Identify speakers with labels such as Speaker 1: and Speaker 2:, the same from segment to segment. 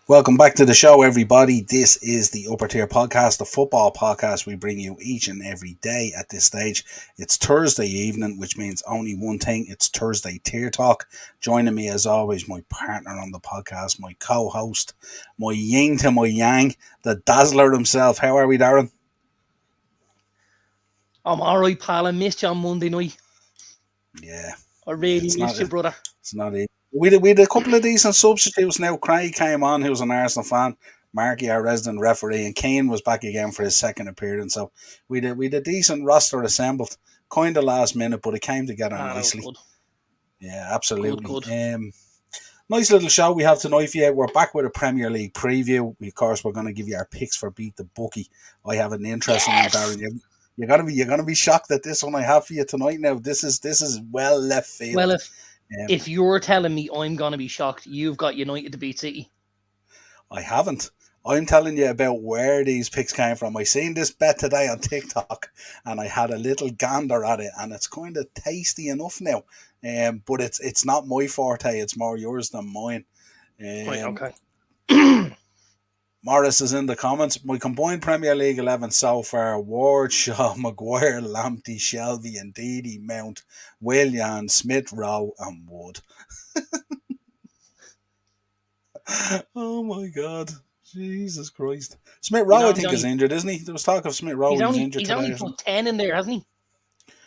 Speaker 1: Welcome back to the show, everybody. This is the Upper Tier Podcast, the football podcast we bring you each and every day at this stage. It's Thursday evening, which means only one thing. It's Thursday Tier Talk. Joining me, as always, my partner on the podcast, my co-host, my yin to my yang, the Dazzler himself. How are we, Darren?
Speaker 2: I'm alright, pal. I missed you on Monday night.
Speaker 1: Yeah.
Speaker 2: I really missed you, brother.
Speaker 1: It's not easy. We had a couple of decent substitutes now. Craig came on, who's an Arsenal fan. Marky, our resident referee, and Kane was back again for his second appearance. So we had a decent roster assembled, kind of last minute, but it came together nicely. Yeah, absolutely.
Speaker 2: Good.
Speaker 1: Nice little show we have tonight for you. We're back with a Premier League preview. Of course, we're going to give you our picks for Beat the Bookie. I have an interesting one, Darren. You're gonna be shocked at this one I have for you tonight. Now, this is well left field.
Speaker 2: Well, if you're telling me I'm gonna be shocked, you've got United to beat City.
Speaker 1: I haven't. I'm telling you about where these picks came from. I seen this bet today on TikTok, and I had a little gander at it, and it's kind of tasty enough now. But it's not my forte. It's more yours than mine.
Speaker 2: Right, okay.
Speaker 1: Morris is in the comments. My combined Premier League 11 so far: Ward, Shaw, Maguire, Lamptey, Shelby, Ndidi, Mount, Willian, Smith, Rowe, and Wood. Oh my God. Jesus Christ. Smith Rowe, I think, is injured, isn't he? There was talk of Smith Rowe was injured
Speaker 2: he's
Speaker 1: today.
Speaker 2: He's only put 10 in there, hasn't he?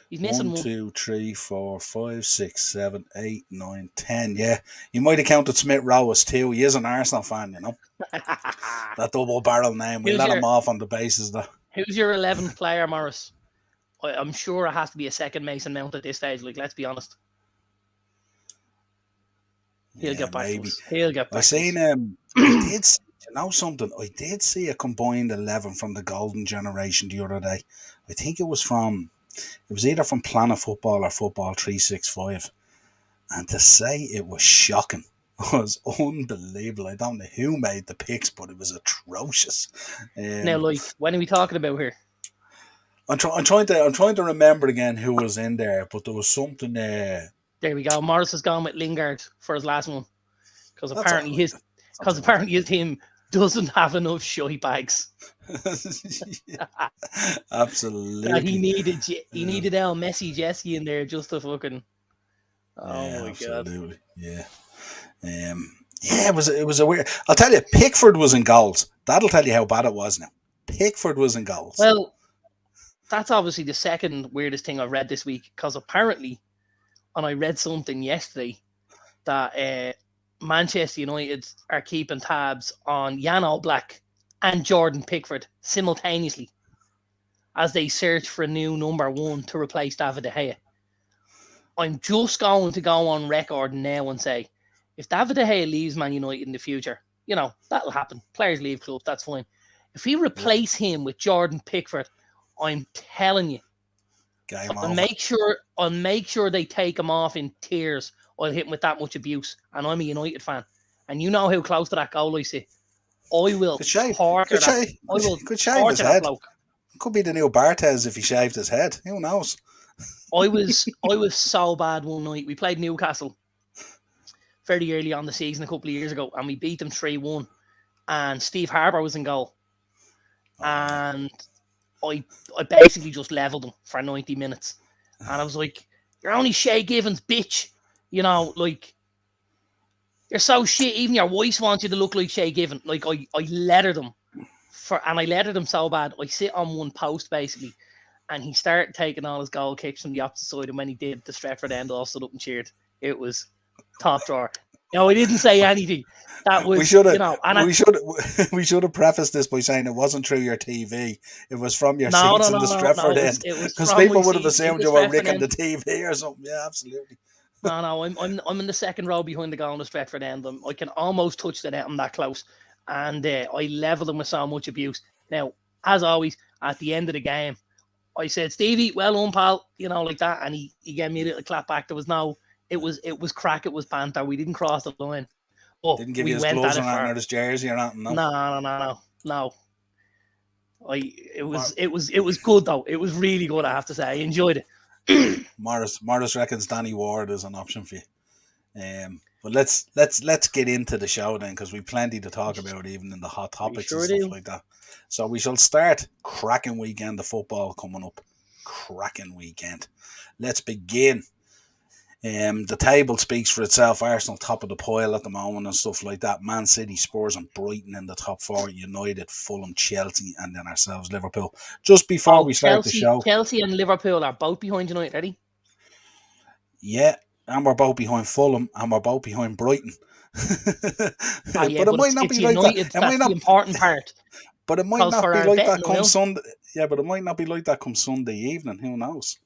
Speaker 2: He's missing
Speaker 1: 1, 2, 3, 4, 5, 6, 7, 8, 9, 10. Yeah, you might have counted Smith Rowe as 2. He is an Arsenal fan, you know. That double barrel name. We let him off on the basis that.
Speaker 2: Who's your 11th player, Morris? I'm sure it has to be a second Mason Mount at this stage. Like, let's be honest. He'll get back. Maybe. He'll get back.
Speaker 1: I seen I did see, you know something? I did see a combined 11 from the Golden Generation the other day. I think it was either from Planet Football or Football 365. And to say it was shocking was unbelievable. I don't know who made the picks, but it was atrocious.
Speaker 2: Now, like, when are we talking about here?
Speaker 1: I'm trying to remember again who was in there, but there was something there.
Speaker 2: There we go. Morris has gone with Lingard for his last one because apparently his team doesn't have enough shy bags.
Speaker 1: Yeah, absolutely.
Speaker 2: That he needed El Messi Jesse in there just to fucking. Oh my
Speaker 1: absolutely. God. Yeah. It was a weird. I'll tell you, Pickford was in goals. That'll tell you how bad it was now. Pickford was in goals.
Speaker 2: Well, that's obviously the second weirdest thing I've read this week because apparently, and I read something yesterday that Manchester United are keeping tabs on Jan Oblak and Jordan Pickford simultaneously as they search for a new number 1 to replace David De Gea. I'm just going to go on record now and say, if David De Gea leaves Man United in the future, you know, that'll happen. Players leave clubs, that's fine. If we replace him with Jordan Pickford, I'm telling you, I'll make sure they take him off in tears. I'll hit him with that much abuse, and I'm a United fan, and you know how close to that goal I sit. I will torture that bloke.
Speaker 1: Could be the new Barthez if he shaved his head. Who knows?
Speaker 2: I was so bad one night. We played Newcastle very early on the season a couple of years ago, and we beat them 3-1. And Steve Harper was in goal, and I basically just leveled him for 90 minutes. And I was like, "You're only Shay Givens, bitch. You know, like, you're so shit. Even your voice wants you to look like Shay Given." Like, I lettered him. And I lettered him so bad. I sit on one post, basically. And he started taking all his goal kicks from the opposite side. And when he did, the Stretford end all stood up and cheered. It was top drawer. No, I didn't say anything. That was,
Speaker 1: we should have prefaced this by saying it wasn't through your TV. It was from your seats in the Stretford end. Because people would have assumed you were rigging the TV or something. Yeah, absolutely.
Speaker 2: No, I'm in the second row behind the goal on the Stretford end. I can almost touch the net. I'm that close. And I leveled him with so much abuse. Now, as always, at the end of the game, I said, "Stevie, well done, pal," you know, like that. And he gave me a little clap back. There was no, it was crack, it was banter. We didn't cross the line.
Speaker 1: Oh, didn't give you his gloves or his jersey or nothing.
Speaker 2: No. It was good though. It was really good, I have to say. I enjoyed it.
Speaker 1: Morris reckons Danny Ward is an option for you. But let's get into the show then, because we've plenty to talk about, even in the hot
Speaker 2: We
Speaker 1: topics and
Speaker 2: sure
Speaker 1: stuff
Speaker 2: do.
Speaker 1: like that. So we shall start. Cracking weekend of football coming up. Cracking weekend. Let's begin. The table speaks for itself. Arsenal top of the pile at the moment and stuff like that. Man City, Spurs, and Brighton in the top four. United, Fulham, Chelsea, and then ourselves, Liverpool. Just before we start the show,
Speaker 2: Chelsea and Liverpool are both behind United, ready?
Speaker 1: yeah, and we're both behind Fulham, and we're both behind Brighton.
Speaker 2: Yeah,
Speaker 1: But it
Speaker 2: but
Speaker 1: might not
Speaker 2: it's
Speaker 1: be like that.
Speaker 2: United
Speaker 1: It might
Speaker 2: that's the
Speaker 1: not.
Speaker 2: important part.
Speaker 1: But it might
Speaker 2: Because
Speaker 1: not
Speaker 2: for
Speaker 1: be
Speaker 2: our
Speaker 1: like
Speaker 2: betting,
Speaker 1: that come
Speaker 2: Will,
Speaker 1: Sunday. Yeah, but it might not be like that come Sunday evening. Who knows?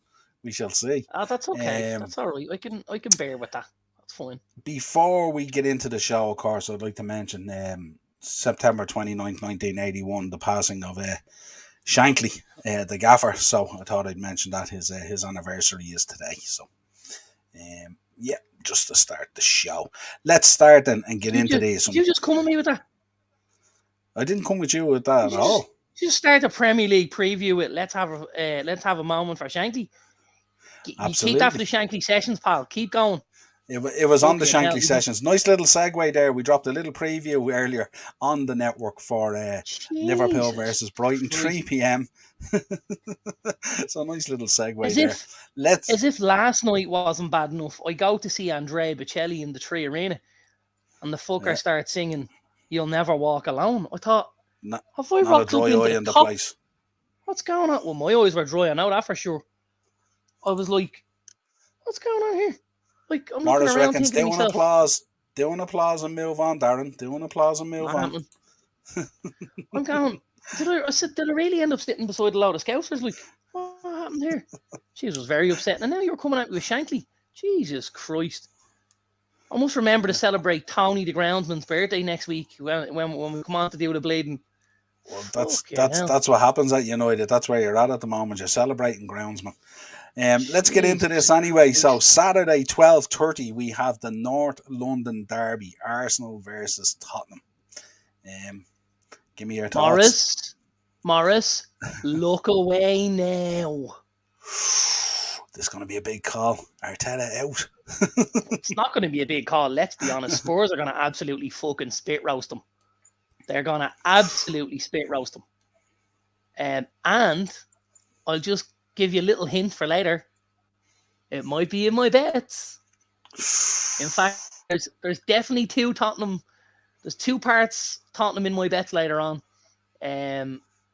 Speaker 1: We shall see.
Speaker 2: that's okay. That's all right. I can bear with that. That's fine.
Speaker 1: Before we get into the show, of course, I'd like to mention September 29th, 1981, the passing of Shankly, the gaffer. So I thought I'd mention that his anniversary is today. So, yeah, just to start the show. Let's start and get into this.
Speaker 2: Did you just come with me with that?
Speaker 1: I didn't come with you with that at all.
Speaker 2: Just start a Premier League preview. Let's have a moment for Shankly. You keep that for the Shankly sessions, pal. Keep going.
Speaker 1: It was on the Shankly sessions. Nice little segue there. We dropped a little preview earlier on the network for Liverpool versus Brighton, 3 p.m. So nice little segue there.
Speaker 2: As if last night wasn't bad enough, I go to see Andrea Bocelli in the Tree Arena, and the fucker starts singing "You'll Never Walk Alone." I thought, have I rocked up into the top? Place. What's going on? Well, my eyes were dry. I know that for sure. I was like, what's going on here? Like, I'm
Speaker 1: Morris
Speaker 2: looking around
Speaker 1: reckons
Speaker 2: thinking to myself,
Speaker 1: do an applause and move on, Darren. Do an applause and move on.
Speaker 2: I'm going, did I really end up sitting beside a load of scousers? Like, what happened here? She was very upset. And now you're coming out with Shankly. Jesus Christ. I must remember to celebrate Tony the groundsman's birthday next week when we come on to do the bleeding.
Speaker 1: Well, that's what happens at United. That's where you're at the moment. You're celebrating groundsman. Let's get into this anyway. So Saturday, 12:30, we have the North London derby, Arsenal versus Tottenham. Give me your thoughts.
Speaker 2: Morris, look away now.
Speaker 1: This is going to be a big call. Arteta out.
Speaker 2: It's not going to be a big call, let's be honest. Spurs are going to absolutely fucking spit roast them. They're going to absolutely spit roast them. And I'll just give you a little hint for later. It might be in my bets. In fact, there's definitely Tottenham. There's two parts Tottenham in my bets later on.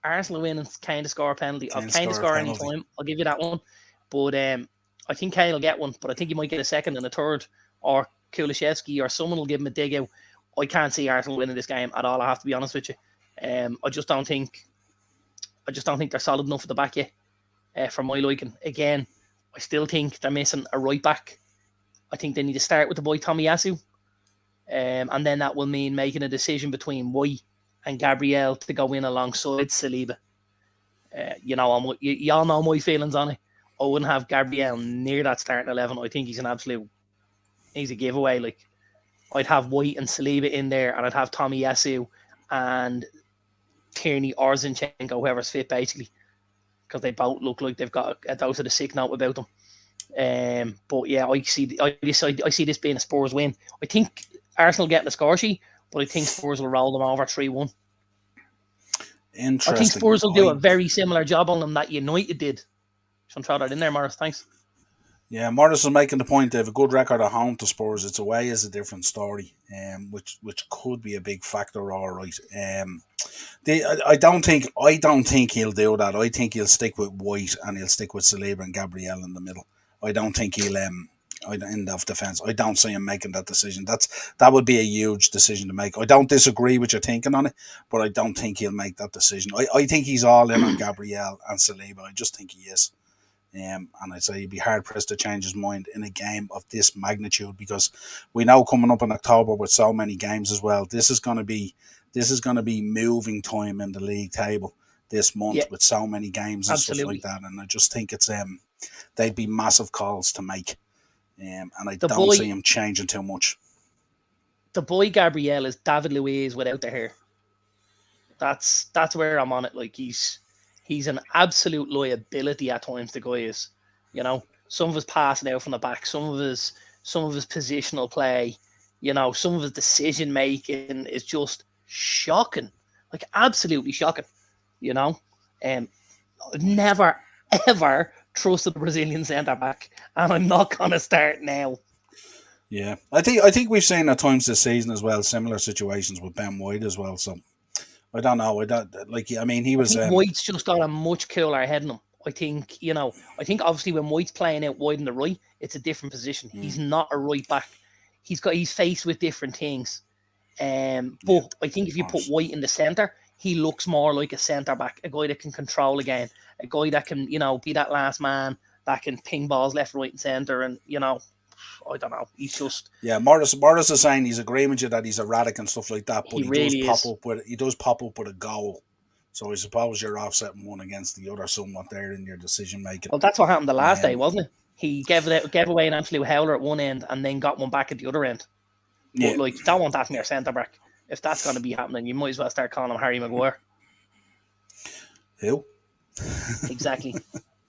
Speaker 2: Arsenal win and Kane to score a penalty. I've Kane to score any time. I'll give you that one. But I think Kane will get one. But I think he might get a second and a third, or Kulusevski, or someone will give him a dig out. I can't see Arsenal winning this game at all. I have to be honest with you. I just don't think they're solid enough at the back yet. For my liking. Again, I still think they're missing a right back. I think they need to start with the boy Tomiyasu. And then that will mean making a decision between White and Gabriel to go in alongside Saliba. Y'all know my feelings on it. I wouldn't have Gabriel near that starting 11. I think he's a giveaway. Like, I'd have White and Saliba in there, and I'd have Tomiyasu and Tierney or Zinchenko, whoever's fit, basically. Because they both look like they've got a dose of the sick note about them. But yeah, I see this being a Spurs win. I think Arsenal getting a score sheet, but I think Spurs will roll them over 3-1.
Speaker 1: Interesting.
Speaker 2: I think Spurs will do a very similar job on them that United did. So I'm throw that in there, Morris. Thanks.
Speaker 1: Yeah, Morris is making the point they have a good record at home to Spurs. It's away is a different story, which could be a big factor. All right. I don't think he'll do that. I think he'll stick with White and he'll stick with Saliba and Gabriel in the middle. I don't think he'll end of defence. I don't see him making that decision. That would be a huge decision to make. I don't disagree with your thinking on it, but I don't think he'll make that decision. I think he's all in on Gabriel and Saliba. I just think he is. And I'd say he'd be hard pressed to change his mind in a game of this magnitude, because we know coming up in October with so many games as well, this is going to be moving time in the league table this month with so many games and stuff like that. And I just think it's they'd be massive calls to make, and I don't see him changing too much.
Speaker 2: The boy Gabriel is David Luiz without the hair. That's where I'm on it. Like, he's an absolute liability at times. The guy is, some of his passing out from the back, some of his positional play. You know, some of his decision making is just shocking, like absolutely shocking. You know, never ever trusted the Brazilian centre back, and I'm not gonna start now.
Speaker 1: Yeah, I think we've seen at times this season as well similar situations with Ben White as well. So I don't know. I don't like. I mean, he
Speaker 2: I
Speaker 1: was.
Speaker 2: think White's just got a much cooler head in him. I think, I think obviously when White's playing out wide in the right, it's a different position. He's not a right back. He's faced with different things.
Speaker 1: Yeah,
Speaker 2: But I think if
Speaker 1: of
Speaker 2: you put
Speaker 1: course.
Speaker 2: White in the centre, he looks more like a centre back, a guy that can control a game, a guy that can, be that last man, that can ping balls left, right, and centre, and I don't know. He's just
Speaker 1: Yeah, Morris is saying he's agreeing with you that he's erratic and stuff like that, but
Speaker 2: he really is.
Speaker 1: he does pop up with a goal. So I suppose you're offsetting one against the other somewhat there in your decision making.
Speaker 2: Well, that's what happened the last day,
Speaker 1: Um,
Speaker 2: wasn't it? He gave away an absolute howler at one end and then got one back at the other end. But
Speaker 1: yeah.
Speaker 2: like, you don't want that in your centre back. If that's going to be happening, you might as well start calling him Harry Maguire.
Speaker 1: Who?
Speaker 2: Exactly.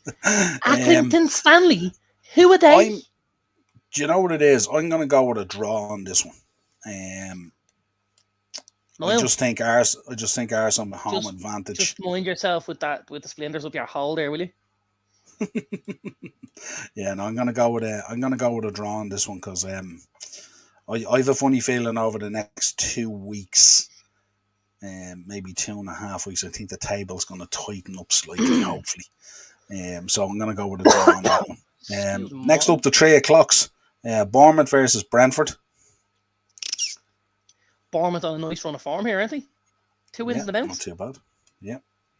Speaker 1: um,
Speaker 2: Accrington Stanley. Who are they?
Speaker 1: do you know what it is? I'm going to go with a draw on this one. I just think ours on the home advantage.
Speaker 2: Just mind yourself with the splinters up your hole there, will you?
Speaker 1: Yeah, no, I'm gonna go with a draw on this one because I have a funny feeling over the next 2 weeks, maybe 2.5 weeks, I think the table's gonna tighten up slightly, hopefully. So I'm gonna go with a draw on that one. Next up, the 3:00. Bournemouth versus Brentford.
Speaker 2: Bournemouth on a nice run of form here, aren't they? 2 wins in the bounce.
Speaker 1: Not too bad. Yeah.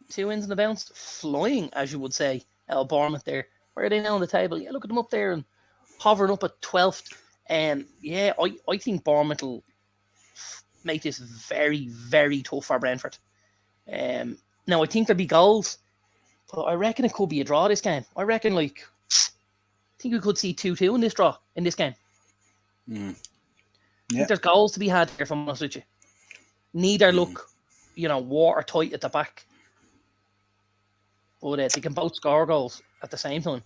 Speaker 2: 2 wins in the bounce. Flying, as you would say, Bournemouth there. Where are they now on the table? Yeah, look at them up there and hovering up at 12th. Yeah, I think Bournemouth will make this very, very tough for Brentford. Now, I think there'll be goals, but I reckon it could be a draw this game. I reckon, I think we could see 2-2 in this game.
Speaker 1: Yeah.
Speaker 2: I think there's goals to be had here, if I'm honest with you. Neither look, watertight at the back. But they can both score goals at the same time.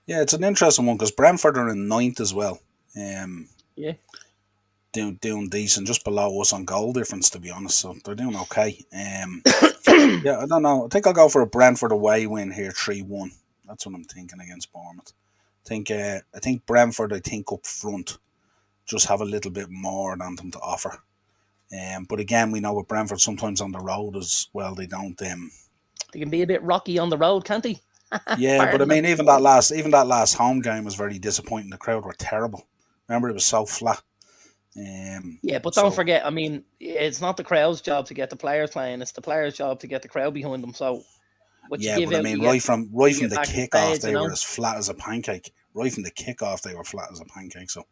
Speaker 1: Yeah, it's an interesting one because Brentford are in 9th as well.
Speaker 2: Yeah.
Speaker 1: Doing decent, just below us on goal difference, to be honest. So they're doing okay. Yeah, I don't know. I think I'll go for a Brentford away win here, 3-1. That's what I'm thinking against Bournemouth. I think Brentford, up front, just have a little bit more than them to offer. But again, we know with Brentford sometimes on the road as well, they don't.
Speaker 2: They can be a bit rocky on the road, can't they?
Speaker 1: Yeah, but I mean, even that last home game was very disappointing. The crowd were terrible. Remember, it was so flat.
Speaker 2: Yeah, but don't forget, I mean, it's not the crowd's job to get the players playing; it's the players' job to get the crowd behind them. So, right from
Speaker 1: the kickoff, they were as flat as a pancake. Right from the kickoff, they were flat as a pancake. So, it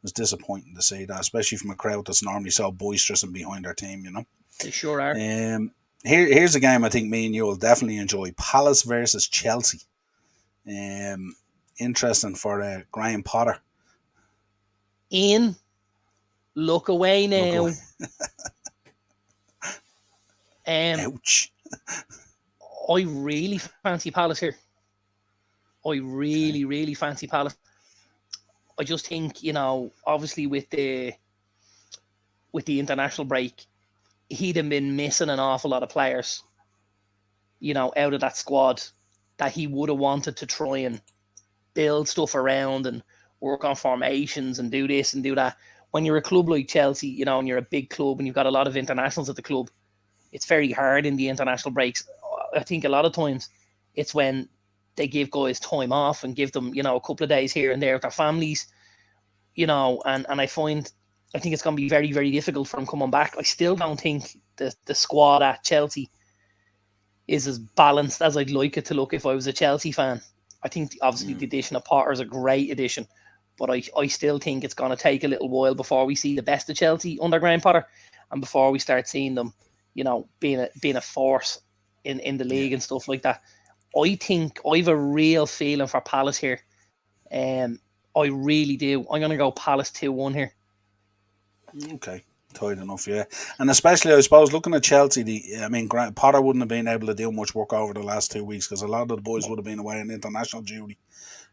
Speaker 1: was disappointing to see that, especially from a crowd that's normally so boisterous and behind their team.
Speaker 2: They sure are.
Speaker 1: Here's a game I think me and you will definitely enjoy: Palace versus Chelsea. Interesting for Graham Potter.
Speaker 2: Ian, look away now.
Speaker 1: Ouch.
Speaker 2: I really fancy Palace here. I really fancy Palace. I just think, obviously with the international break, he'd have been missing an awful lot of players, out of that squad that he would have wanted to try and build stuff around and work on formations and do this and do that. When you're a club like Chelsea, and you're a big club and you've got a lot of internationals at the club, it's very hard in the international breaks. I think a lot of times it's when they give guys time off and give them, a couple of days here and there with their families, and I think it's going to be very, very difficult for him coming back. I still don't think the squad at Chelsea is as balanced as I'd like it to look if I was a Chelsea fan. I think obviously the addition of Potter is a great addition, but I still think it's going to take a little while before we see the best of Chelsea under Graham Potter and before we start seeing them, being a force in the league and stuff like that. I think I have a real feeling for Palace here. I really do. I'm going to go Palace 2-1 here.
Speaker 1: Okay, tight enough, yeah. And especially, I suppose, looking at Chelsea, Potter wouldn't have been able to do much work over the last 2 weeks because a lot of the boys would have been away on international duty.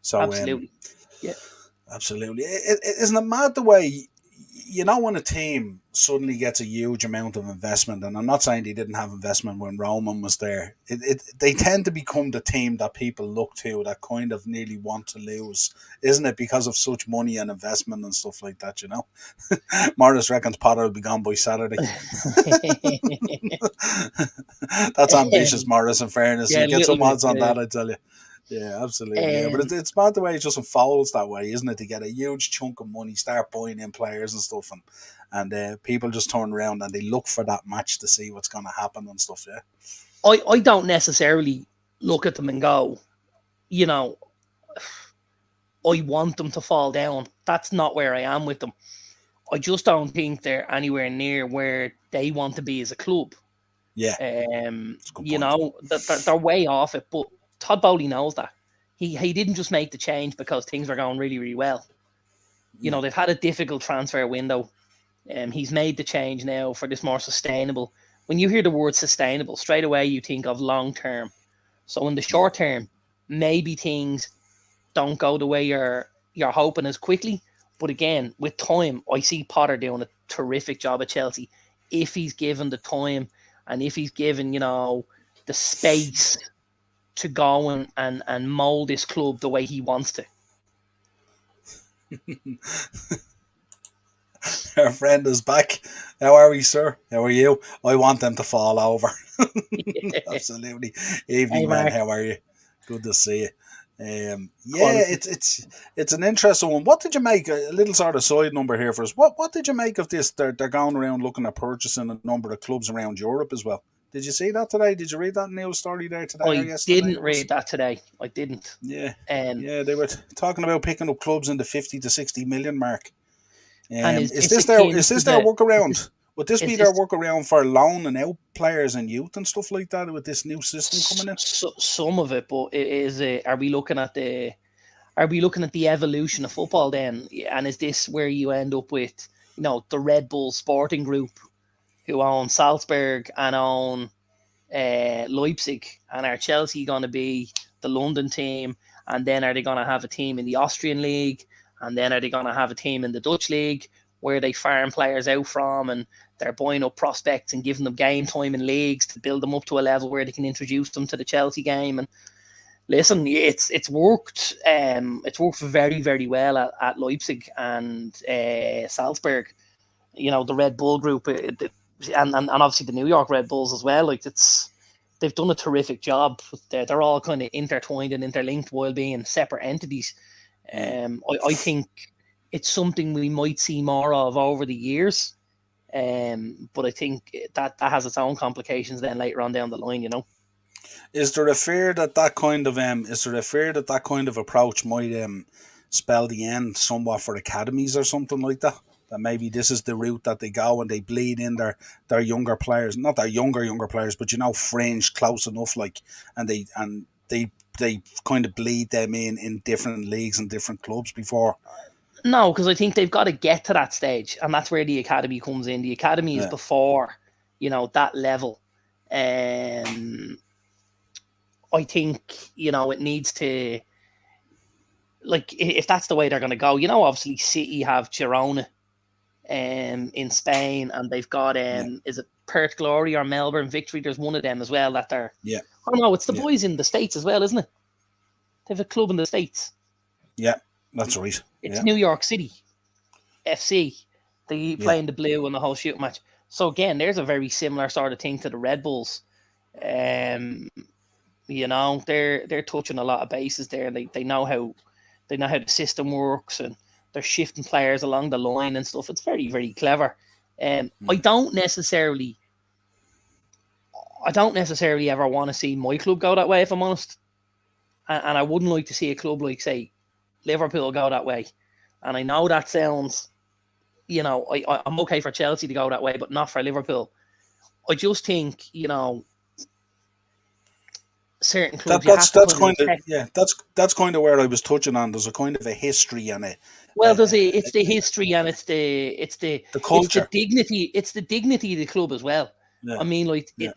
Speaker 1: So,
Speaker 2: absolutely, yeah.
Speaker 1: Absolutely. Isn't it mad the way, when a team suddenly gets a huge amount of investment, and I'm not saying they didn't have investment when Roman was there, they tend to become the team that people look to that kind of nearly want to lose, isn't it? Because of such money and investment and stuff like that. Morris reckons Potter will be gone by Saturday. That's ambitious, Morris, in fairness.
Speaker 2: Yeah,
Speaker 1: You
Speaker 2: a
Speaker 1: get
Speaker 2: little
Speaker 1: some
Speaker 2: bit.
Speaker 1: odds on that, I tell you. Yeah, absolutely. Yeah, but
Speaker 2: Um,
Speaker 1: it's bad the way it just unfolds that way, isn't it? To get a huge chunk of money, start buying in players and stuff, and people just turn around and they look for that match to see what's going to happen and stuff. Yeah,
Speaker 2: I don't necessarily look at them and go, you know, I want them to fall down. That's not where I am with them. I just don't think they're anywhere near where they want to be as a club.
Speaker 1: yeah, it's a good point.
Speaker 2: They're way off it. But Todd Bowley knows that. He didn't just make the change because things were going really, really well.
Speaker 1: No,
Speaker 2: They've had a difficult transfer window. He's made the change now for this more sustainable. When you hear the word sustainable, straight away you think of long term. So in the
Speaker 1: yeah.
Speaker 2: short term, maybe things don't go the way you're hoping as quickly. But again, with time, I see Potter doing a terrific job at Chelsea if he's given the time and if he's given, the space to go and mold this club the way he wants to.
Speaker 1: Our friend is back. How are we, sir? How are you? I want them to fall over. Absolutely.
Speaker 2: Hey,
Speaker 1: Evening, man.
Speaker 2: Mark.
Speaker 1: How are you? Good to see you. Yeah,
Speaker 2: Quality.
Speaker 1: it's an interesting one. What did you make? A little sort of side number here for us. What did you make of this? They're going around looking at purchasing a number of clubs around Europe as well. Did you see that today? Did you read that news story there today or
Speaker 2: I
Speaker 1: yesterday?
Speaker 2: didn't
Speaker 1: It was.
Speaker 2: read that today. I didn't.
Speaker 1: Yeah,
Speaker 2: Um,
Speaker 1: yeah. They were talking about picking up clubs in the 50 to 60 million mark.
Speaker 2: and is
Speaker 1: Is
Speaker 2: this
Speaker 1: this
Speaker 2: akin to
Speaker 1: their
Speaker 2: is this
Speaker 1: workaround? Would this
Speaker 2: is
Speaker 1: be their
Speaker 2: this
Speaker 1: workaround for loaning out players and youth and stuff like that with this new system coming in?
Speaker 2: some of it? But are we looking at the evolution of football then? And is this where you end up with the Red Bull Sporting Group who own Salzburg and own Leipzig, and are Chelsea going to be the London team? And then are they going to have a team in the Austrian league? And then are they going to have a team in the Dutch league where they farm players out from and they're buying up prospects and giving them game time in leagues to build them up to a level where they can introduce them to the Chelsea game? And listen, it's worked. It's worked very, very well at Leipzig and Salzburg. The Red Bull group, and obviously the New York Red Bulls as well. Like they've done a terrific job. They're all kind of intertwined and interlinked while being separate entities.
Speaker 1: Mm.
Speaker 2: I think it's something we might see more of over the years. But I think that has its own complications then later on down the line.
Speaker 1: Is there a fear that that kind of approach might spell the end somewhat for academies or something like that? That maybe this is the route that they go and they bleed in their younger players, not their younger players, but fringe close enough, like, and they kind of bleed them in different leagues and different clubs before.
Speaker 2: No, because I think they've got to get to that stage, and that's where the academy comes in. The academy is
Speaker 1: Yeah,
Speaker 2: before, that level. Um, I think it needs to, like, if that's the way they're going to go. Obviously City have Girona, in Spain, and they've got
Speaker 1: yeah,
Speaker 2: is it Perth Glory or Melbourne Victory? There's one of them as well that they're.
Speaker 1: yeah,
Speaker 2: Oh no, it's the
Speaker 1: yeah,
Speaker 2: boys in the States as well, isn't it? They have a club in the States.
Speaker 1: yeah. That's right.
Speaker 2: It's
Speaker 1: Yeah,
Speaker 2: New York City FC. They
Speaker 1: yeah.
Speaker 2: play in the blue and the whole shooting match. So again, there's a very similar sort of thing to the Red Bulls. Um, they're touching a lot of bases there. They know how the system works, and they're shifting players along the line and stuff. It's very, very clever. I
Speaker 1: Mm.
Speaker 2: don't necessarily ever want to see my club go that way, if I'm honest. And I wouldn't like to see a club like, say, Liverpool go that way. And I know that sounds, I'm okay for Chelsea to go that way, but not for Liverpool. I just think, certain
Speaker 1: That
Speaker 2: clubs you
Speaker 1: that's
Speaker 2: have to
Speaker 1: that's
Speaker 2: kind of
Speaker 1: kind of
Speaker 2: respect.
Speaker 1: yeah. That's kind of where I was touching on. There's a kind of a history and
Speaker 2: Well,
Speaker 1: a
Speaker 2: it's the history, and
Speaker 1: the
Speaker 2: it's the
Speaker 1: culture.
Speaker 2: dignity, of the club as well.
Speaker 1: Yeah,
Speaker 2: I mean, like
Speaker 1: yeah,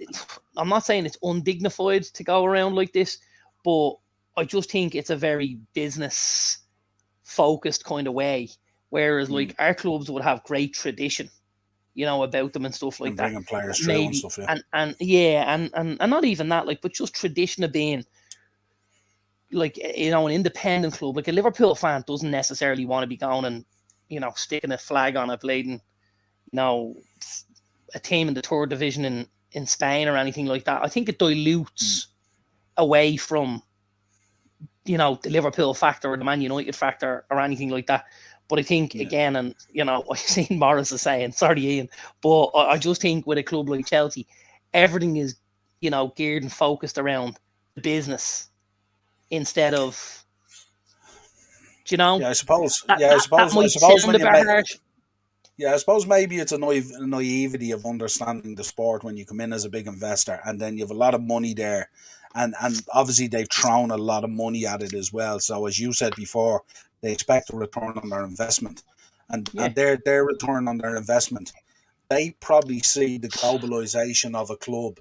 Speaker 2: I'm not saying it's undignified to go around like this, but I just think it's a very business focused kind of way, whereas like our clubs would have great tradition, about them and stuff like
Speaker 1: and
Speaker 2: that.
Speaker 1: bringing players through and
Speaker 2: Maybe
Speaker 1: stuff. Yeah.
Speaker 2: and not even that, like, but just tradition of being like, an independent club. Like a Liverpool fan doesn't necessarily want to be going and sticking a flag on a bleeding a team in the third division in Spain or anything like that. I think it dilutes away from the Liverpool factor or the Man United factor or anything like that. But I think again, and I've seen Morris is saying, sorry Ian, but I just think with a club like Chelsea, everything is geared and focused around the business instead of
Speaker 1: I suppose.
Speaker 2: that might
Speaker 1: I suppose
Speaker 2: sound
Speaker 1: when
Speaker 2: a
Speaker 1: you
Speaker 2: bit harsh.
Speaker 1: I suppose maybe it's a naivety of understanding the sport when you come in as a big investor, and then you have a lot of money there, and obviously they've thrown a lot of money at it as well. So as you said before, they expect a return on their investment, and their return on their investment, they probably see the globalization of a club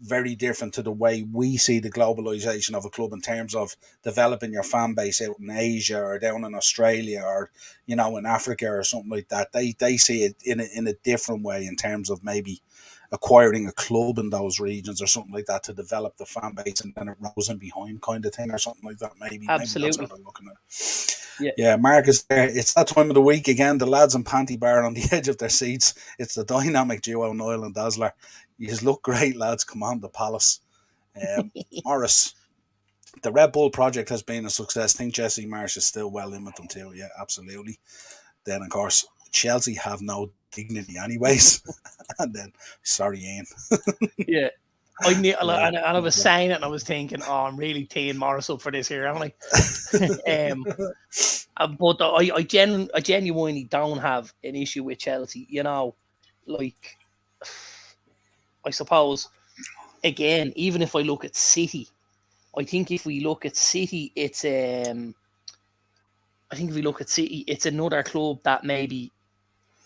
Speaker 1: very different to the way we see the globalization of a club in terms of developing your fan base out in Asia or down in Australia or in Africa or something like that. They see it in a different way in terms of maybe acquiring a club in those regions or something like that to develop the fan base, and then it rose in behind kind of thing or something like that. Maybe that's how they're looking at it. Yeah, Mark is there. It's that time of the week again. The lads in Panty Bar on the edge of their seats. It's the dynamic duo, Niall and Dazzler. You just look great, lads. Come on, the Palace. Morris, the Red Bull project has been a success. I think Jesse Marsh is still well in with them too. Yeah, absolutely. Then, of course, Chelsea have no dignity anyways. And then, sorry, Ian.
Speaker 2: Yeah. And I was saying it and I was thinking, I'm really teeing Morris up for this here, aren't I? But I genuinely don't have an issue with Chelsea. Like, I suppose, again, even if I look at City, I think if we look at City, it's another club that maybe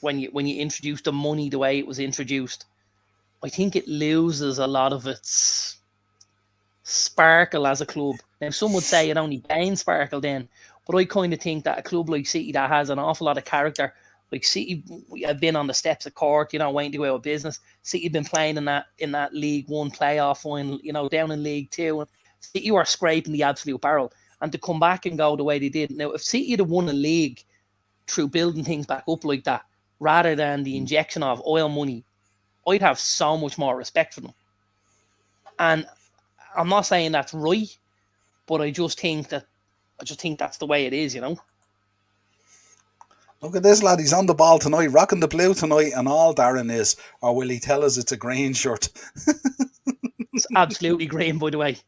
Speaker 2: when you introduce the money the way it was introduced, I think it loses a lot of its sparkle as a club. Now, some would say it only gains sparkle then, but I kind of think that a club like City that has an awful lot of character, like City have been on the steps of court, waiting to go out of business. City have been playing in that League One playoff final, down in League Two. City were scraping the absolute barrel, and to come back and go the way they did. Now, if City had won a league through building things back up like that, rather than the injection of oil money, I'd have so much more respect for them. And I'm not saying that's right, but I just think that's the way it is,
Speaker 1: Look at this lad, he's on the ball tonight, rocking the blue tonight, and all Darren is, or will he tell us it's a green shirt?
Speaker 2: It's absolutely green, by the way.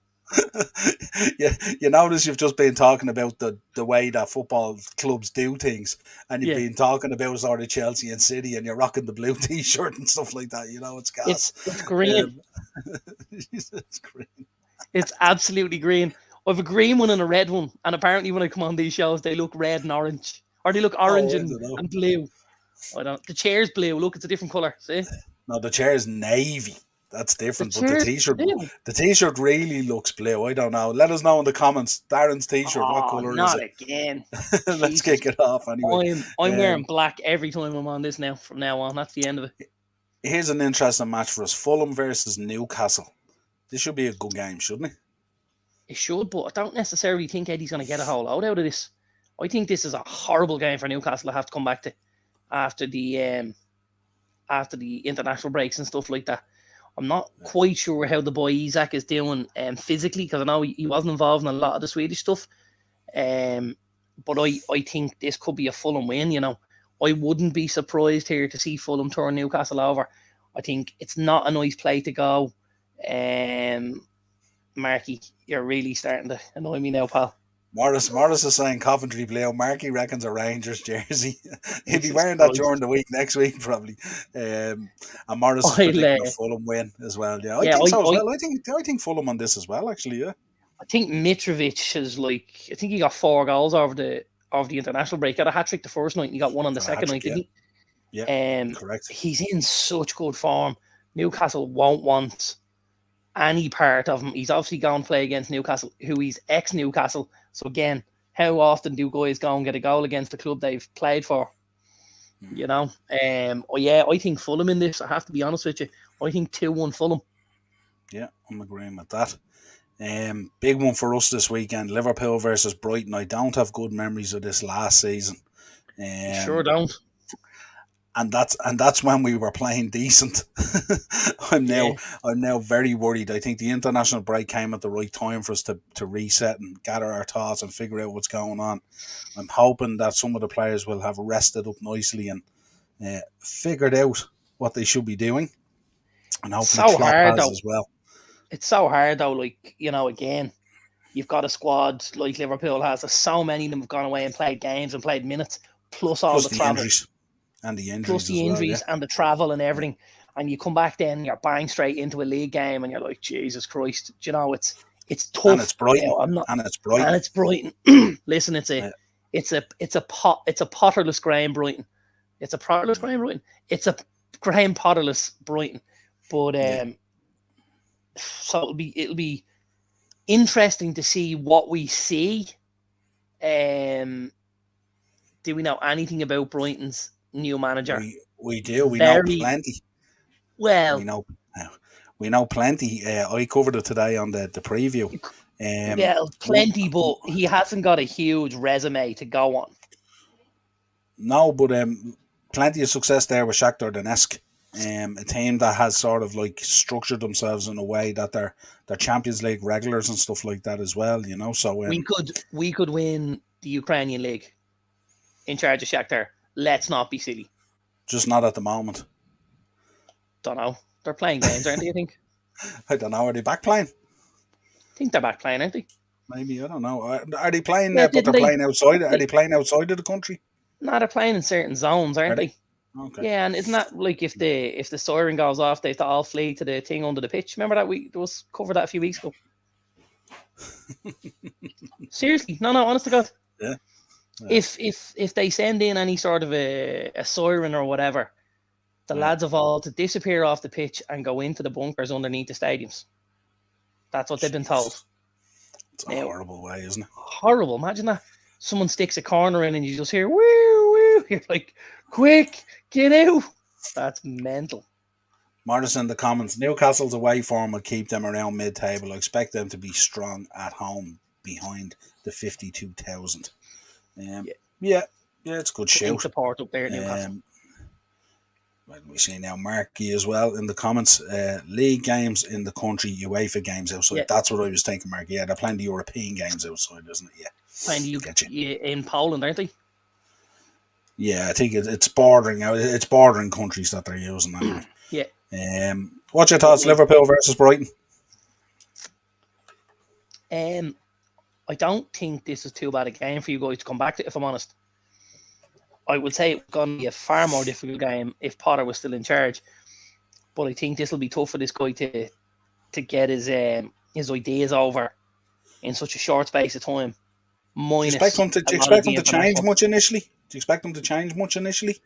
Speaker 1: Yeah, you notice you've just been talking about the way that football clubs do things, and you've been talking about sort of Chelsea and City, and you're rocking the blue t-shirt and stuff like that. It's gas.
Speaker 2: It's green.
Speaker 1: It's green.
Speaker 2: It's absolutely green. I have a green one and a red one, and apparently when I come on these shows, they look red and orange, or they look orange and blue. I don't. The chair's blue. Look, it's a different color. See?
Speaker 1: No, the chair's navy. That's different. But the t-shirt really looks blue. I don't know. Let us know in the comments. Darren's t-shirt, what colour is it?
Speaker 2: Not again.
Speaker 1: Let's kick it off anyway.
Speaker 2: I'm wearing black every time I'm on this now. From now on, that's the end of it.
Speaker 1: Here's an interesting match for us: Fulham versus Newcastle. This should be a good game, shouldn't it?
Speaker 2: It should, but I don't necessarily think Eddie's going to get a whole load out of this. I think this is a horrible game for Newcastle to have to come back to after the international breaks and stuff like that. I'm not quite sure how the boy Isak is doing physically, because I know he wasn't involved in a lot of the Swedish stuff. But I think this could be a Fulham win, I wouldn't be surprised here to see Fulham turn Newcastle over. I think it's not a nice play to go. Marky, you're really starting to annoy me now, pal.
Speaker 1: Morris is saying Coventry blue. Marky reckons a Rangers jersey. He'll be wearing that during the week next week probably. And Morris is predicting a Fulham win as well. Yeah, I think so as well. I think Fulham on this as well. Actually, yeah. I
Speaker 2: think Mitrovic is I think he got 4 goals over the international break. Got a hat trick the first night, and he got one on the second night, didn't he?
Speaker 1: Yeah, correct.
Speaker 2: He's in such good form. Newcastle won't want any part of him. He's obviously going to play against Newcastle, who he's ex-Newcastle. So again, how often do guys go and get a goal against the club they've played for? You know, I think Fulham in this. I have to be honest with you. I think 2-1 Fulham.
Speaker 1: Yeah, I'm agreeing with that. Big one for us this weekend: Liverpool versus Brighton. I don't have good memories of this last season.
Speaker 2: Sure don't.
Speaker 1: And that's when we were playing decent. I'm now very worried. I think the international break came at the right time for us to reset and gather our thoughts and figure out what's going on. I'm hoping that some of the players will have rested up nicely and figured out what they should be doing. And hoping
Speaker 2: So
Speaker 1: Klopp
Speaker 2: hard
Speaker 1: has
Speaker 2: though.
Speaker 1: as well.
Speaker 2: It's so hard though. Like, you know, again, you've got a squad like Liverpool has. So many of them have gone away and played games and played minutes, plus all
Speaker 1: Plus
Speaker 2: the
Speaker 1: the
Speaker 2: travel.
Speaker 1: injuries. And the
Speaker 2: Plus
Speaker 1: injuries
Speaker 2: the
Speaker 1: as well,
Speaker 2: injuries and the travel and everything. And you come back then, you're bang straight into a league game and you're like, Jesus Christ. Do you know, it's tough.
Speaker 1: And it's Brighton.
Speaker 2: You know,
Speaker 1: And it's Brighton.
Speaker 2: And it's Brighton. Listen, it's a Potterless Graham Brighton. It's a Potterless Graham Brighton. It's a Graham Potterless Brighton. But so it'll be interesting to see what we see. Do we know anything about Brighton's new manager?
Speaker 1: We do. We know plenty.
Speaker 2: Well,
Speaker 1: we know plenty. I covered it today on the preview.
Speaker 2: Plenty, but he hasn't got a huge resume to go on.
Speaker 1: No, but plenty of success there with Shakhtar Donetsk. A team that has sort of like structured themselves in a way that they're Champions League regulars and stuff like that as well. You know, so
Speaker 2: we could win the Ukrainian League in charge of Shakhtar. Let's not be silly.
Speaker 1: Just not at the moment.
Speaker 2: Don't know. They're playing games, aren't they, you think?
Speaker 1: I don't know. Are they back playing?
Speaker 2: I think they're back playing, aren't they?
Speaker 1: Maybe. I don't know. Are they playing but they're playing outside? Are they playing outside of the country?
Speaker 2: No, they're playing in certain zones, aren't they?
Speaker 1: Okay.
Speaker 2: Yeah, and isn't that like if the siren goes off, they have to all flee to the thing under the pitch? Remember that we was covered that a few weeks ago? Seriously, no, honest to God.
Speaker 1: Yeah.
Speaker 2: If they send in any sort of a siren or whatever, the lads have all to disappear off the pitch and go into the bunkers underneath the stadiums. That's what they've been told.
Speaker 1: It's a horrible way, isn't it?
Speaker 2: Horrible. Imagine that. Someone sticks a corner in and you just hear woo woo. You're like, quick, get out. That's mental.
Speaker 1: Martis in the comments, Newcastle's away form will keep them around mid-table. I expect them to be strong at home behind the 52,000. Yeah, it's a good shout.
Speaker 2: Support up there at Newcastle.
Speaker 1: We see now Marky as well in the comments. League games in the country, UEFA games outside. Yeah. That's what I was thinking, Marky. Yeah, they're playing the European games outside, isn't it? Yeah.
Speaker 2: Playing in Poland, aren't they?
Speaker 1: Yeah, I think it's bordering out. It's bordering countries that they're using anyway.
Speaker 2: Yeah.
Speaker 1: What's your thoughts, Liverpool versus Brighton?
Speaker 2: I don't think this is too bad a game for you guys to come back to, if I'm honest. I would say it's going to be a far more difficult game if Potter was still in charge. But I think this will be tough for this guy to get his ideas over in such a short space of time.
Speaker 1: Do you expect them to change much initially? Do you expect them to change much initially?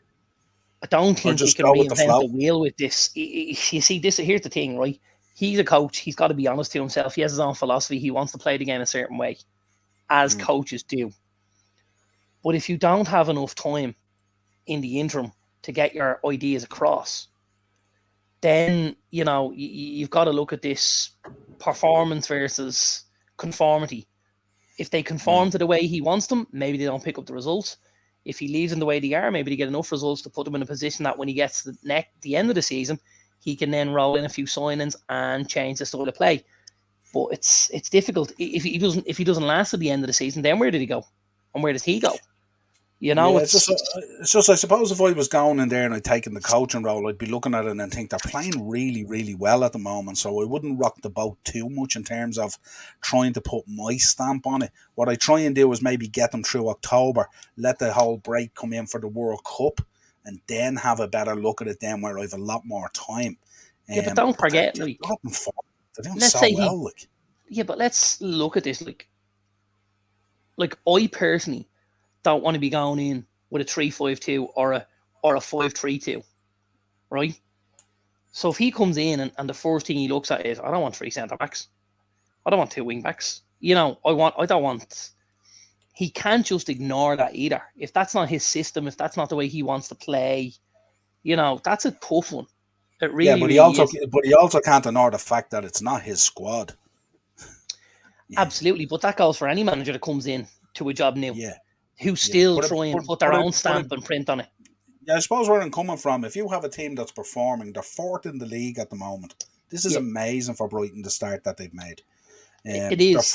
Speaker 2: I don't think he can reinvent the wheel with this. You see, here's the thing, right? He's a coach. He's got to be honest to himself. He has his own philosophy. He wants to play the game a certain way, as coaches do. But if you don't have enough time in the interim to get your ideas across, then, you know, you've got to look at this performance versus conformity. If they conform to the way he wants them, maybe they don't pick up the results. If he leaves them the way they are, maybe they get enough results to put them in a position that when he gets to the end of the season, he can then roll in a few signings and change the style of play. But it's difficult. If he doesn't last at the end of the season, then where did he go? And where does he go? You know,
Speaker 1: it's just I suppose if I was going in there and I'd taken the coaching role, I'd be looking at it and think they're playing really, really well at the moment. So I wouldn't rock the boat too much in terms of trying to put my stamp on it. What I try and do is maybe get them through October, let the whole break come in for the World Cup, and then have a better look at it then where I have a lot more time.
Speaker 2: Yeah, but don't forget,
Speaker 1: they're doing so well.
Speaker 2: Yeah, but let's look at this. Like I personally don't want to be going in with a 3-5-2 or a 5-3-2, right? So if he comes in and the first thing he looks at is, I don't want 3 centre backs, I don't want 2 wing backs. You know, I don't want he can't just ignore that either. If that's not his system, if that's not the way he wants to play, that's a tough one. It really,
Speaker 1: but
Speaker 2: really is.
Speaker 1: he also can't ignore the fact that it's not his squad.
Speaker 2: Absolutely, but that goes for any manager that comes in to a job new, who still try and put their own stamp and print on it.
Speaker 1: Yeah, I suppose where I'm coming from, if you have a team that's performing, they're fourth in the league at the moment. This is amazing for Brighton, the start that they've made.
Speaker 2: It is.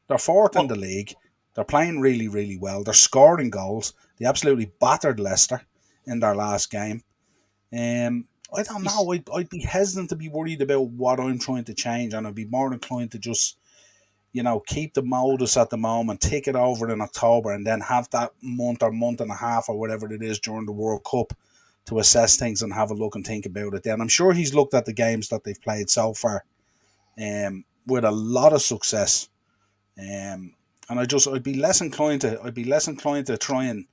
Speaker 1: They're fourth in the league. They're playing really, really well. They're scoring goals. They absolutely battered Leicester in their last game. I don't know. I'd be hesitant to be worried about what I'm trying to change, and I'd be more inclined to just, keep the modus at the moment, take it over in October, and then have that month or month and a half or whatever it is during the World Cup to assess things and have a look and think about it. Then I'm sure he's looked at the games that they've played so far, with a lot of success, and I'd be less inclined to try and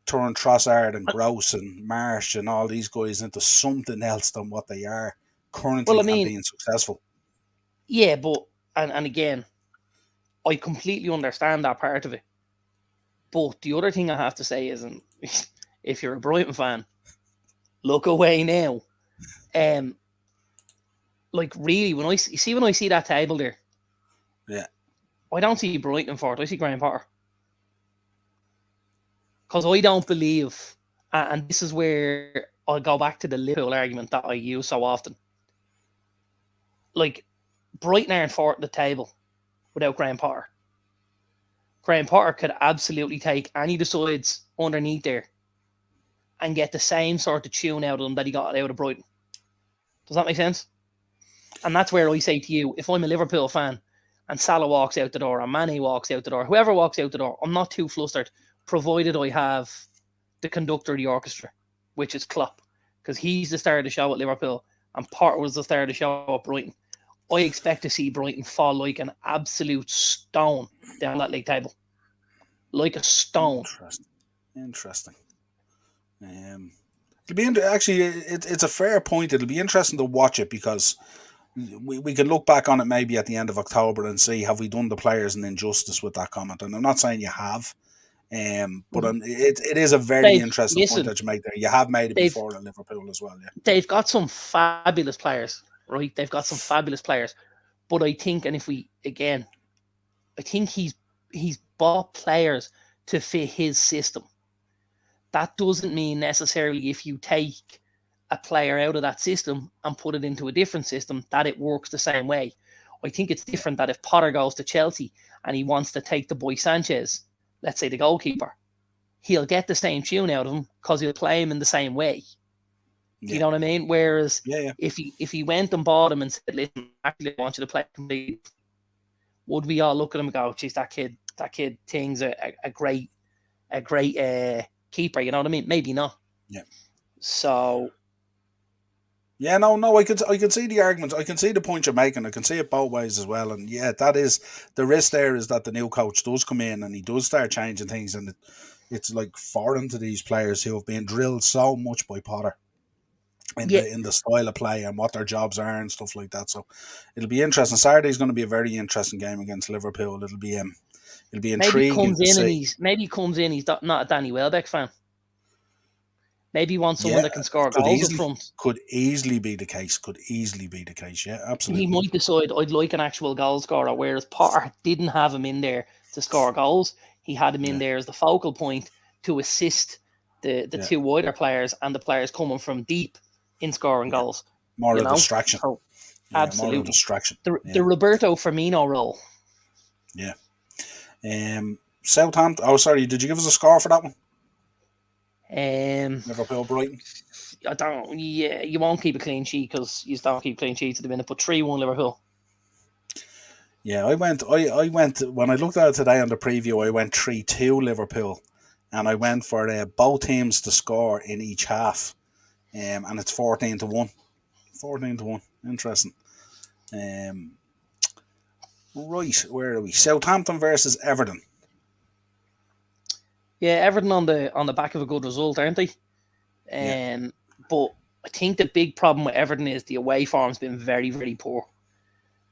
Speaker 1: turn Trossard and Gross and Marsh and all these guys into something else than what they are currently and being successful.
Speaker 2: Yeah, but and again, I completely understand that part of it. But the other thing I have to say is, if you're a Brighton fan, look away now. Really, when I see that table there, I don't see Brighton for it. I see Graham Potter. Because I don't believe, and this is where I'll go back to the Liverpool argument that I use so often. Brighton aren't fourth at the table without Graham Potter. Graham Potter could absolutely take any of the sides underneath there and get the same sort of tune out of them that he got out of Brighton. Does that make sense? And that's where I say to you, if I'm a Liverpool fan and Salah walks out the door and Mane walks out the door, whoever walks out the door, I'm not too flustered, provided I have the conductor of the orchestra, which is Klopp, because he's the star of the show at Liverpool and Potter was the star of the show at Brighton. I expect to see Brighton fall like an absolute stone down that league table. Like a stone.
Speaker 1: Interesting. It'll be actually, it's a fair point. It'll be interesting to watch it because we can look back on it maybe at the end of October and see, have we done the players an injustice with that comment? And I'm not saying you have, but it is a very interesting point that you make there. You have made it before at Liverpool as well. Yeah,
Speaker 2: they've got some fabulous players, right? They've got some fabulous players, but I think, and I think he's bought players to fit his system. That doesn't mean necessarily if you take a player out of that system and put it into a different system that it works the same way. I think it's different that if Potter goes to Chelsea and he wants to take the boy Sanchez, let's say the goalkeeper, he'll get the same tune out of him because he'll play him in the same way. You know what I mean? Whereas if he went and bought him and said, listen, actually I want you to play completely, would we all look at him and go, geez, that kid thing's a great keeper, you know what I mean? Maybe not.
Speaker 1: Yeah.
Speaker 2: So.
Speaker 1: Yeah, no, I can see the argument. I can see the point you're making. I can see it both ways as well. And that is the risk there, is that the new coach does come in and he does start changing things, and it's like foreign to these players who have been drilled so much by Potter in the style of play and what their jobs are and stuff like that. So it'll be interesting. Saturday's going to be a very interesting game against Liverpool. It'll be intriguing.
Speaker 2: Maybe he comes in. He's not a Danny Welbeck fan. Maybe he wants someone that can score goals up front.
Speaker 1: Could easily be the case. Yeah, absolutely.
Speaker 2: He might decide, I'd like an actual goal scorer, whereas Potter didn't have him in there to score goals. He had him in there as the focal point to assist the two wider players and the players coming from deep in scoring goals.
Speaker 1: More of a distraction.
Speaker 2: So, absolutely.
Speaker 1: More of a distraction.
Speaker 2: The Roberto Firmino role.
Speaker 1: Yeah. Southampton. Oh, sorry. Did you give us a score for that one? Liverpool Brighton.
Speaker 2: I don't. Yeah, you won't keep a clean sheet because you don't keep clean sheets at the minute. But 3-1 Liverpool.
Speaker 1: Yeah, I went. When I looked at it today on the preview, I went 3-2 Liverpool, and I went for both teams to score in each half, and it's 14-1. 14-1. Interesting. Right, where are we? Southampton versus Everton.
Speaker 2: Yeah, Everton on the back of a good result, aren't they? But I think the big problem with Everton is the away form's been very, very poor.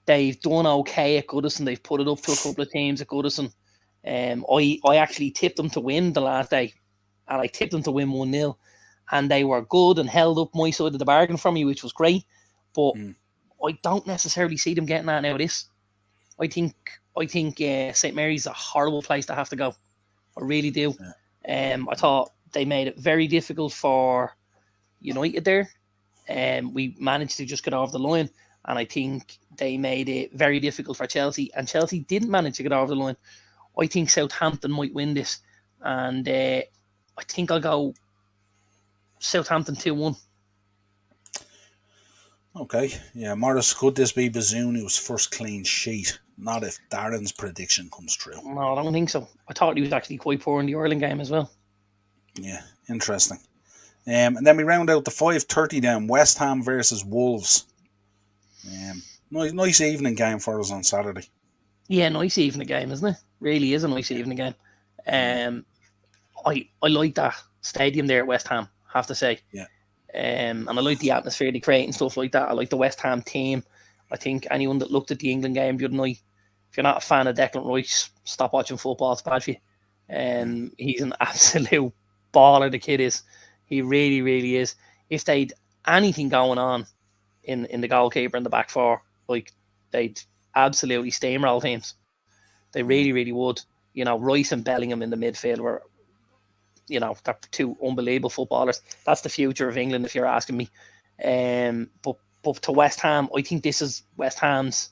Speaker 2: They've done okay at Goodison. They've put it up to a couple of teams at Goodison. I actually tipped them to win the last day, and I tipped them to win 1-0, and they were good and held up my side of the bargain for me, which was great. But I don't necessarily see them getting that out of this. I think St. Mary's a horrible place to have to go. I really do. I thought they made it very difficult for United there. We managed to just get over the line, and I think they made it very difficult for Chelsea, and Chelsea didn't manage to get over the line. I think Southampton might win this, and I think I'll go Southampton 2-1.
Speaker 1: Okay, yeah, Morris, could this be Bazuni's first clean sheet? Not if Darren's prediction comes true.
Speaker 2: No, I don't think so. I thought he was actually quite poor in the Ireland game as well.
Speaker 1: Yeah, interesting. And then we round out the 5:30 then, West Ham versus Wolves. Nice evening game for us on Saturday.
Speaker 2: Yeah, nice evening game, isn't it? Really is a nice evening game. I like that stadium there at West Ham, I have to say.
Speaker 1: Yeah.
Speaker 2: And I like the atmosphere they create and stuff like that. I like the West Ham team. I think anyone that looked at the England game the other night, if you're not a fan of Declan Rice, stop watching football. It's bad for you. He's an absolute baller, the kid is. He really, really is. If they'd anything going on in the goalkeeper and the back four, like, they'd absolutely steamroll teams. They really, really would. Rice and Bellingham in the midfield were, they're two unbelievable footballers. That's the future of England, if you're asking me. But to West Ham, I think this is West Ham's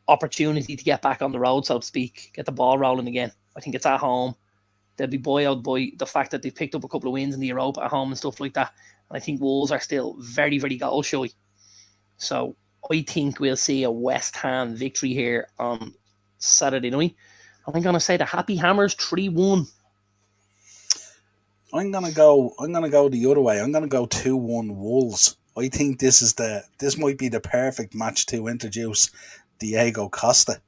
Speaker 2: opportunity to get back on the road, so to speak, get the ball rolling again. I think it's at home. They'll be buoyed by the fact that they've picked up a couple of wins in the Europa at home and stuff like that. And I think Wolves are still very, very goal shy. So I think we'll see a West Ham victory here on Saturday night. I'm going to say the Happy Hammers 3-1.
Speaker 1: I'm gonna go the other way. I'm gonna go 2-1 Wolves. I think this might be the perfect match to introduce Diego Costa.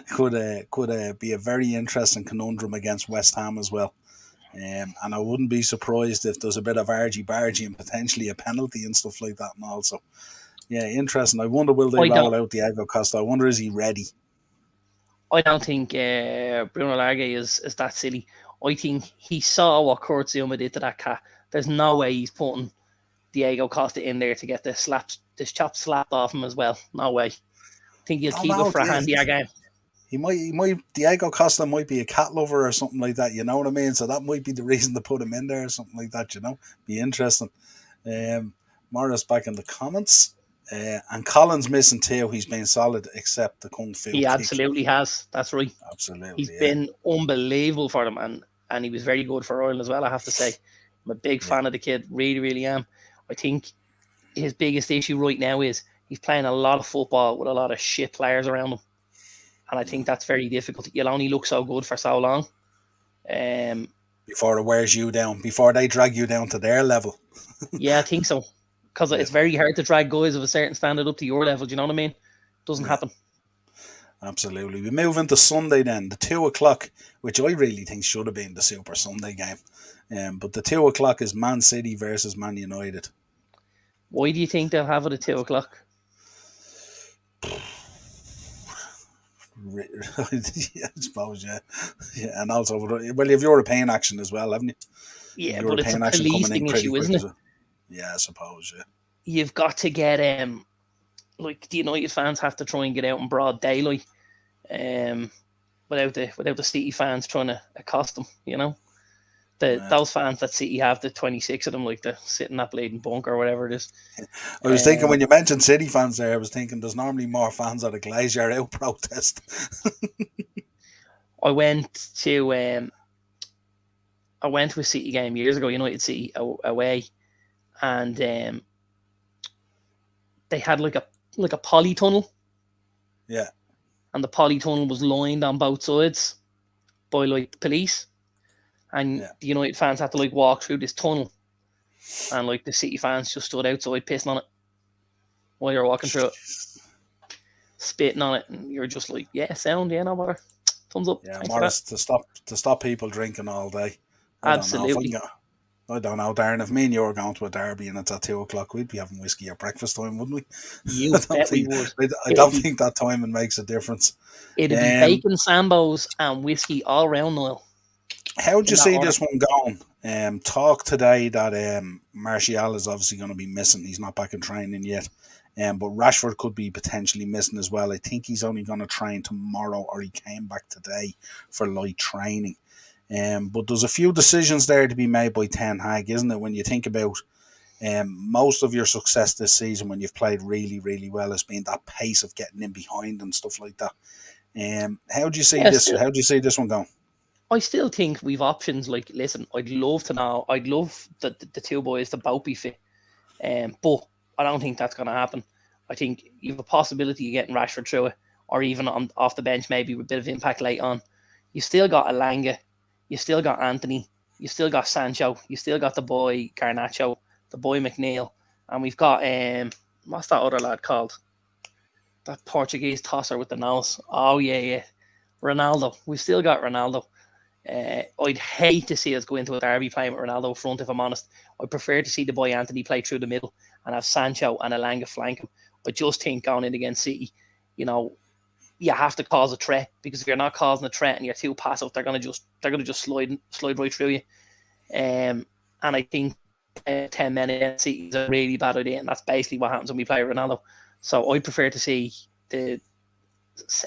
Speaker 1: could be a very interesting conundrum against West Ham as well. And I wouldn't be surprised if there's a bit of argy-bargy and potentially a penalty and stuff like that. And also, yeah, interesting. I wonder, will they roll out Diego Costa? I wonder, is he ready?
Speaker 2: I don't think Bruno Lage is that silly. I think he saw what Kurt Zouma did to that cat. There's no way he's putting Diego Costa in there to get this chop slapped off him as well. No way. I think he'll keep it for a handier game.
Speaker 1: He might. Diego Costa might be a cat lover or something like that. You know what I mean? So that might be the reason to put him in there or something like that. Be interesting. Morris back in the comments. And Colin's missing too. He's been solid except the Kung Fu.
Speaker 2: He absolutely has. That's right.
Speaker 1: Absolutely.
Speaker 2: He's been unbelievable for them, and he was very good for Ireland as well, I have to say. I'm a big fan of the kid. Really, really am. I think his biggest issue right now is he's playing a lot of football with a lot of shit players around him. And I think that's very difficult. You'll only look so good for so long.
Speaker 1: Before it wears you down. Before they drag you down to their level.
Speaker 2: Yeah, I think so. Because it's very hard to drag guys of a certain standard up to your level. Do you know what I mean? Doesn't happen.
Speaker 1: Absolutely. We move into Sunday then, the 2:00, which I really think should have been the Super Sunday game. But the 2:00 is Man City versus Man United.
Speaker 2: Why do you think they'll have it at 2:00?
Speaker 1: I suppose, yeah. And also, well, you have European action as well, haven't you?
Speaker 2: Yeah, but it's a policing issue, isn't it?
Speaker 1: Yeah, I suppose, yeah.
Speaker 2: You've got to get, the United fans have to try and get out in broad daylight without the City fans trying to accost them, Those fans that City have, the 26 of them, like to sit in that bleeding bunker or whatever it is.
Speaker 1: I was thinking, when you mentioned City fans there, I was thinking there's normally more fans at a Glazier out protest.
Speaker 2: I went to a City game years ago, United City away, and they had like a polytunnel.
Speaker 1: Yeah. And
Speaker 2: the polytunnel was lined on both sides by like police. And the United fans had to walk through this tunnel, and the City fans just stood outside pissing on it while you're walking through it, spitting on it, and you're just like, yeah, sound, yeah, no matter, thumbs up.
Speaker 1: Yeah, Morris, to stop people drinking all day.
Speaker 2: Absolutely.
Speaker 1: I don't know, Darren. If me and you were going to a derby and it's at 2 o'clock, we'd be having whiskey at breakfast time, wouldn't we? I
Speaker 2: You
Speaker 1: don't
Speaker 2: bet we
Speaker 1: think.
Speaker 2: would.
Speaker 1: I
Speaker 2: It'd
Speaker 1: don't
Speaker 2: be
Speaker 1: think that timing makes a difference.
Speaker 2: it'd be
Speaker 1: Um,
Speaker 2: bacon sambos and whiskey all round, Noel,
Speaker 1: how do
Speaker 2: in
Speaker 1: you
Speaker 2: that
Speaker 1: see
Speaker 2: order.
Speaker 1: this one going? Talk today that Martial is obviously going to be missing. He's not back in training yet. But Rashford could be potentially missing as well. I think he's only going to train tomorrow, or he came back today for light training. But there's a few decisions there to be made by Ten Hag, isn't it? When you think about most of your success this season, when you've played really, really well, has been that pace of getting in behind and stuff like that. How do you see
Speaker 2: Yeah,
Speaker 1: this?
Speaker 2: still,
Speaker 1: How do you see this one going?
Speaker 2: I still think we've options. Like, listen, I'd love to know. I'd love the two boys to both be fit. But I don't think that's going to happen. I think you have a possibility of getting Rashford through it, or even off the bench, maybe with a bit of impact late on. You still got Elanga, you still got Anthony, you still got Sancho, you still got the boy Garnacho, the boy McNeil, and we've got what's that other lad called? That Portuguese tosser with the nose. Oh yeah, Ronaldo. We've still got Ronaldo. I'd hate to see us go into a derby playing with Ronaldo front, if I'm honest. I'd prefer to see the boy Anthony play through the middle and have Sancho and Elanga flank him. I just think going in against City, you know, you have to cause a threat, because if you're not causing a threat and you're too passive, they're gonna just slide right through you. And I think 10 men against City is a really bad idea, and that's basically what happens when we play Ronaldo. So I'd prefer to see the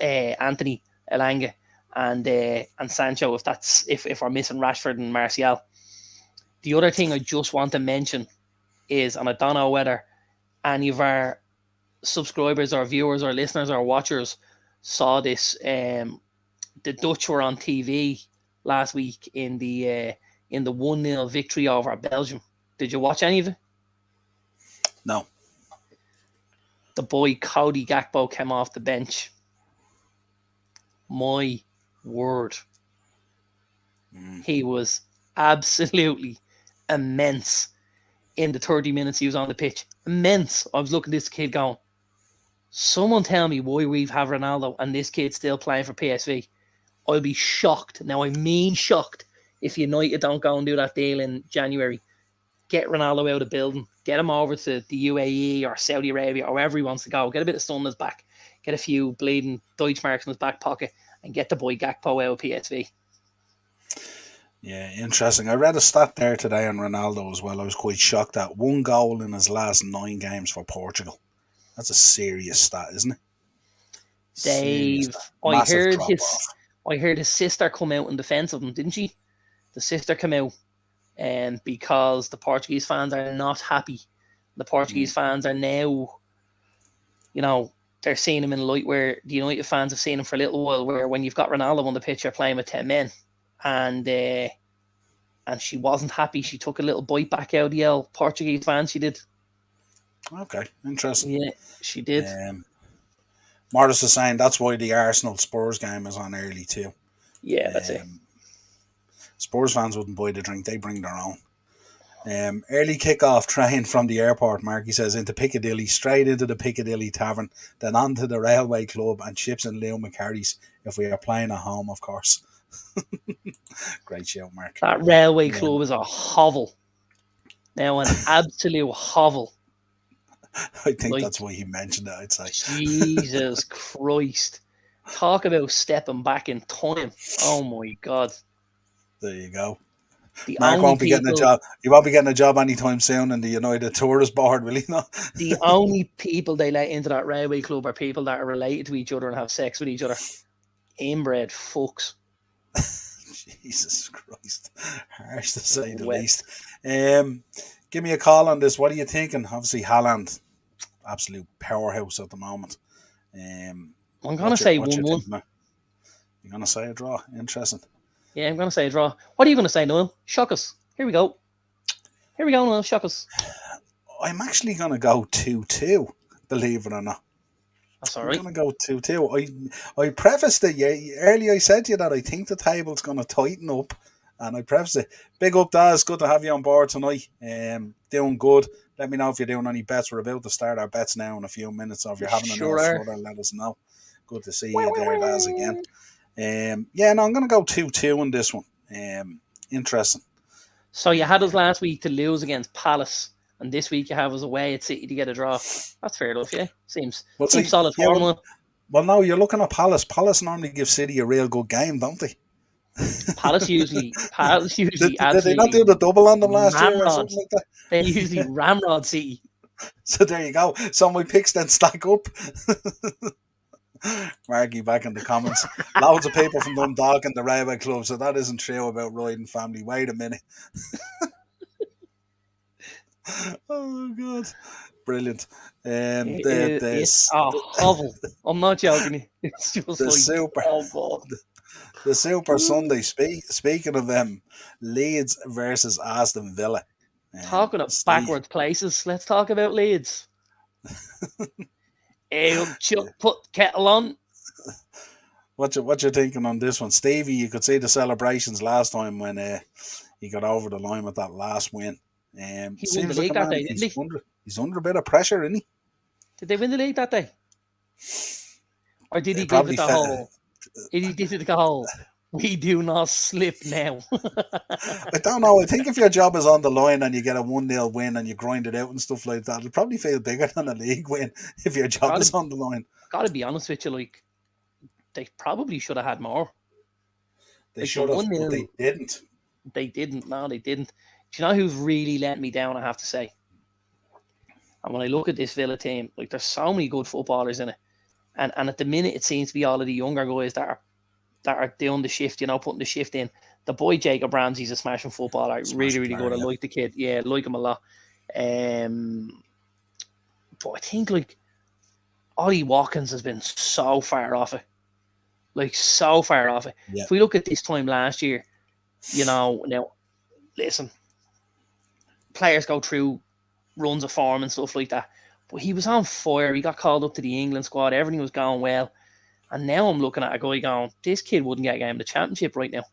Speaker 2: Anthony, Elanga, and Sancho if we're missing Rashford and Martial. The other thing I just want to mention is, and I don't know whether any of our subscribers or viewers or listeners or watchers saw this. The Dutch were on TV last week in the 1-0 victory over Belgium. Did you watch any of it?
Speaker 1: No.
Speaker 2: The boy Cody Gakpo came off the bench. My word. He was absolutely immense in the 30 minutes he was on the pitch. Immense. I was looking at this kid going, someone tell me why we have Ronaldo and this kid's still playing for PSV. I'll be shocked. Now, I mean shocked if United don't go and do that deal in January. Get Ronaldo out of the building. Get him over to the UAE or Saudi Arabia or wherever he wants to go. Get a bit of sun in his back. Get a few bleeding Deutschmarks in his back pocket and get the boy Gakpo out of PSV.
Speaker 1: Yeah, interesting. I read a stat there today on Ronaldo as well. I was quite shocked at 1 goal in his last 9 games for Portugal. That's a serious stat, isn't it? Serious
Speaker 2: Dave,
Speaker 1: stat. Massive drop off.
Speaker 2: I heard his sister come out in defence of him, didn't she? The sister came out, and because the Portuguese fans are not happy. The Portuguese fans are now, they're seeing him in a light where the United fans have seen him for a little while, where when you've got Ronaldo on the pitch, you're playing with 10 men. And she wasn't happy. She took a little bite back out of the Portuguese fans. She did.
Speaker 1: Okay, interesting.
Speaker 2: Yeah, she did.
Speaker 1: Morris is saying that's why the Arsenal Spurs game is on early too.
Speaker 2: Yeah, that's it.
Speaker 1: Spurs fans wouldn't buy the drink; they bring their own. Early kick-off train from the airport, Marky says, into Piccadilly, straight into the Piccadilly Tavern, then on to the Railway Club and chips and Leo McCarty's if we are playing at home, of course. Great show, Mark.
Speaker 2: That Railway Club is a hovel. Now, an absolute hovel.
Speaker 1: I think that's why he mentioned it, I'd say.
Speaker 2: Jesus Christ. Talk about stepping back in time. Oh, my God.
Speaker 1: There you go.
Speaker 2: The
Speaker 1: Mark
Speaker 2: only
Speaker 1: won't be getting a job. He won't be getting a job anytime soon in the United Tourist Board, will he not?
Speaker 2: The only people they let into that Railway Club are people that are related to each other and have sex with each other. Inbred fucks.
Speaker 1: Jesus Christ. Harsh to say the least. Give me a call on this. What are you thinking? Obviously, Haaland, absolute powerhouse at the moment.
Speaker 2: I'm going to say 1-1.
Speaker 1: You're going to say a draw? Interesting.
Speaker 2: Yeah, I'm going to say a draw. What are you going to say, Noel? Shock us. Here we go. Here we go, Noel. Shock us.
Speaker 1: I'm actually going to go 2-2, believe it or not.
Speaker 2: That's all right.
Speaker 1: I'm going to go 2-2. I prefaced it earlier. I said to you that I think the table's going to tighten up. And I prefaced it. Big up, Daz. Good to have you on board tonight. Doing good. Let me know if you're doing any bets. We're about to start our bets now in a few minutes. So if you're having another flutter, let us know. Good to see you there, Daz, again. I'm going to go 2-2 on this one. Interesting.
Speaker 2: So you had us last week to lose against Palace, and this week you have us away at City to get a draw. That's fair enough, yeah. Seems solid form.
Speaker 1: Well, no, you're looking at Palace. Palace normally give City a real good game, don't they?
Speaker 2: Palace usually
Speaker 1: Did
Speaker 2: absolutely
Speaker 1: they not do the double on them last year or
Speaker 2: ramrod.
Speaker 1: something like that?
Speaker 2: They usually ramrod City.
Speaker 1: So there you go. So my picks then stack up. Marky back in the comments. Loads of people from Dundalk and the Railway Club, so that isn't true about riding family. Wait a minute. Oh God. Brilliant.
Speaker 2: It's a hovel. I'm not joking. It's just
Speaker 1: the
Speaker 2: like,
Speaker 1: super.
Speaker 2: oh God.
Speaker 1: The Super Sunday. Speaking of Leeds versus Aston Villa.
Speaker 2: Talking of backwards places, let's talk about Leeds. Put kettle on.
Speaker 1: What you thinking on this one, Stevie? You could see the celebrations last time when he got over the line with that last win.
Speaker 2: He won the league that day, didn't he?
Speaker 1: He's under a bit of pressure, isn't he?
Speaker 2: Did they win the league that day? Or did he give it the whole? Did he give it the whole? We do not slip now.
Speaker 1: I don't know. I think if your job is on the line and you get a 1-0 win and you grind it out and stuff like that, it'll probably feel bigger than a league win if your job is on the line.
Speaker 2: Gotta be honest with you, like, they probably should have had more.
Speaker 1: They should have, but they didn't.
Speaker 2: They didn't. No, they didn't. Do you know who's really let me down, I have to say? And when I look at this Villa team, like, there's so many good footballers in it. And at the minute, it seems to be all of the younger guys that are doing the shift, putting the shift in. The boy Jacob Ramsey's a smashing footballer. Really good. I like the kid. Yeah, I like him a lot. But I think, like, Ollie Watkins has been so far off it. Like, so far off it. Yeah. If we look at this time last year, now, listen, players go through runs of form and stuff like that. But he was on fire. He got called up to the England squad. Everything was going well. And now I'm looking at a guy going, this kid wouldn't get a game in the championship right now.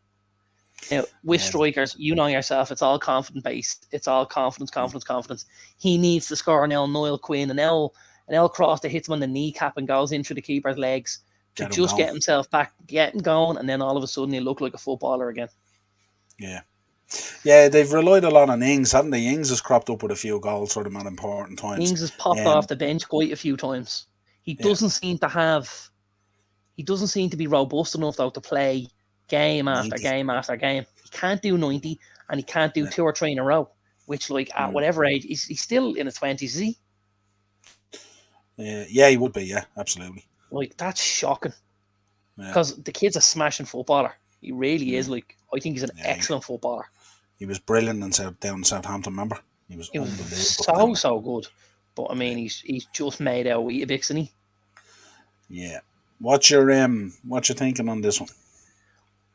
Speaker 2: Now, with strikers, you know yourself, it's all confidence based. It's all confidence. He needs to score now. Niall Quinn, an L cross that hits him on the kneecap and goes into the keeper's legs to just get himself back, getting going, and then all of a sudden he'll look like a footballer again.
Speaker 1: Yeah, they've relied a lot on Ings, haven't they? Ings has cropped up with a few goals for them at important times.
Speaker 2: Ings has popped off the bench quite a few times. He doesn't seem to be robust enough, though, to play game after game after game. He can't do 90, and he can't do 2 or 3 in a row, which, like, at whatever age, he's still in his 20s, is he?
Speaker 1: Yeah, he would be, yeah, absolutely.
Speaker 2: Like, that's shocking. Because the kid's a smashing footballer. He really is. Like, I think he's an excellent footballer. He
Speaker 1: was brilliant down in Southampton, remember? He was unbelievable.
Speaker 2: So good. But, I mean, he's just made out with Weetabix, isn't he?
Speaker 1: Yeah. What's your thinking on this one?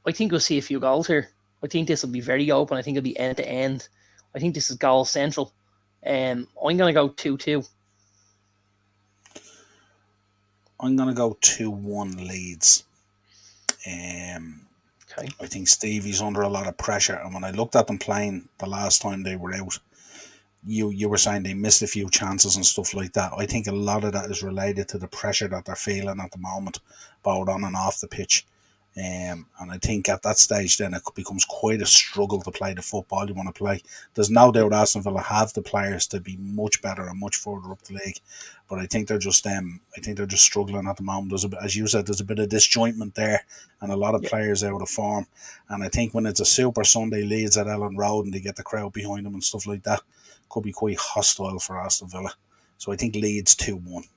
Speaker 2: I think we'll see a few goals here. I think this will be very open. I think it'll be end to end. I think this is goal central. I'm going to go 2-2.
Speaker 1: I'm going to go 2-1 Leeds.
Speaker 2: Okay.
Speaker 1: I think Stevie's under a lot of pressure, and when I looked at them playing the last time they were out, you were saying they missed a few chances and stuff like that. I think a lot of that is related to the pressure that they're feeling at the moment, both on and off the pitch. And I think at that stage then it becomes quite a struggle to play the football you want to play. There's no doubt Aston Villa have the players to be much better and much further up the league, but I think they're just struggling at the moment. There's as you said, there's a bit of disjointment there, and a lot of players out of form. And I think when it's a Super Sunday Leeds at Ellen Road and they get the crowd behind them and stuff like that, could be quite hostile for Aston Villa. So I think Leeds 2-1.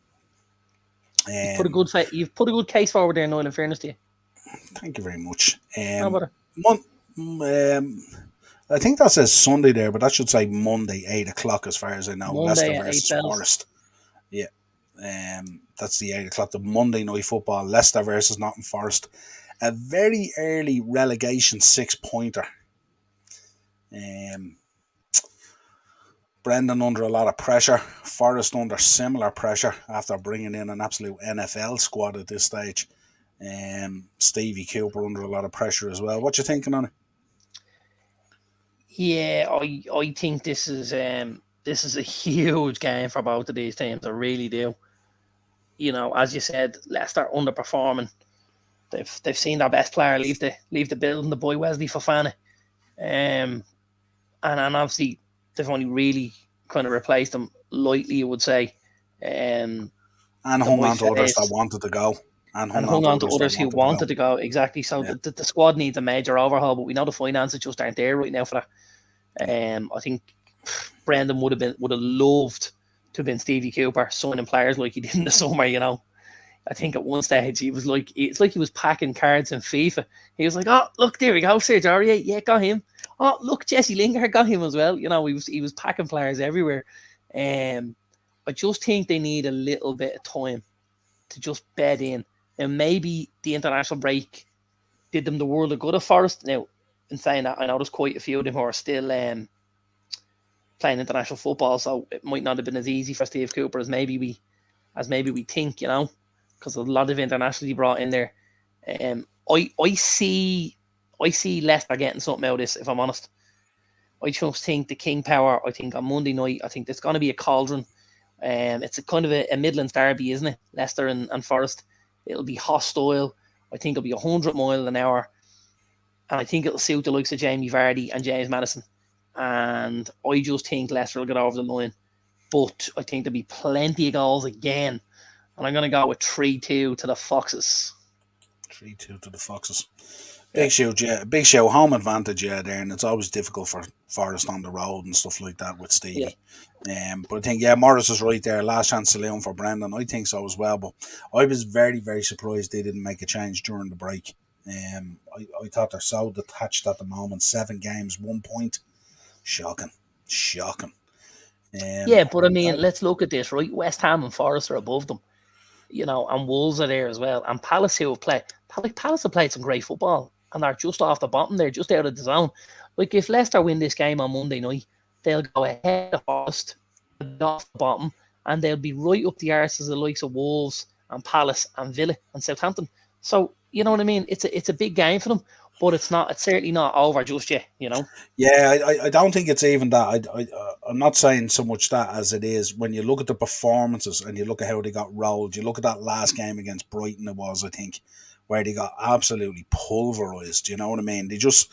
Speaker 2: You've put a good case forward there, Niall, in fairness to you.
Speaker 1: Thank you very much. I think that says Sunday there, but that should say Monday, 8 o'clock as far as I know.
Speaker 2: Monday
Speaker 1: Leicester versus Forest. Yeah. That's the 8 o'clock, the Monday night football. Leicester versus Nottingham Forest. A very early relegation 6-pointer. Brendan under a lot of pressure. Forest under similar pressure after bringing in an absolute NFL squad at this stage. Stevie Cooper under a lot of pressure as well. What you thinking on it?
Speaker 2: Yeah, I think this is a huge game for both of these teams. I really do. As you said, Leicester underperforming. They've seen their best player leave the building, the boy Wesley Fofana. and obviously they've only really kind of replaced them lightly, you would say.
Speaker 1: And
Speaker 2: The
Speaker 1: hung on to others that
Speaker 2: Moises
Speaker 1: wanted to go. And
Speaker 2: and
Speaker 1: hung on
Speaker 2: hung
Speaker 1: to
Speaker 2: on to
Speaker 1: others that
Speaker 2: others who
Speaker 1: wanted to go.
Speaker 2: wanted to go. Exactly. So
Speaker 1: Yeah.
Speaker 2: the squad needs a major overhaul, but we know the finances just aren't there right now for that. I think Brendan would have loved to have been Stevie Cooper signing players like he did in the summer. I think at one stage it's like he was packing cards in FIFA. He was like, "Oh, look, there we go, Serge Aurier, yeah, got him. Oh, look, Jesse Lingard got him as well." He was packing players everywhere. I just think they need a little bit of time to just bed in, and maybe the international break did them the world of good at Forest. Now, in saying that, I know there's quite a few of them who are still playing international football, so it might not have been as easy for Steve Cooper as maybe we think, because a lot of internationals he brought in there. I see Leicester getting something out of this, if I'm honest. I just think the King Power, I think on Monday night, I think there's going to be a cauldron. It's a kind of a Midlands derby, isn't it? Leicester and Forest. It'll be hostile. I think it'll be 100 miles an hour. And I think it'll suit the likes of Jamie Vardy and James Maddison. And I just think Leicester will get over the line. But I think there'll be plenty of goals again. And I'm going to go with 3-2 to the Foxes.
Speaker 1: 3-2 to the Foxes. Big show, yeah. Big show. Home advantage, yeah, there. And it's always difficult for Forest on the road and stuff like that with Stevie. Yeah. But I think, Morris is right there. Last chance saloon for Brendan. I think so as well. But I was very, very surprised they didn't make a change during the break. I thought they're so detached at the moment. 7 games, 1 point. Shocking.
Speaker 2: But I mean, let's look at this, right? West Ham and Forest are above them, and Wolves are there as well. And Palace, who have played, Palace have played some great football, and they're just off the bottom there, just out of the zone. Like, if Leicester win this game on Monday night, they'll go ahead of Forest, off the bottom, and they'll be right up the arses of the likes of Wolves and Palace and Villa and Southampton. So, you know what I mean? It's a big game for them, but it's certainly not over just yet,
Speaker 1: Yeah, I don't think it's even that. I'm not saying so much that as it is when you look at the performances and you look at how they got rolled. You look at that last game against Brighton, it was, I think, where they got absolutely pulverized. You know what I mean? They just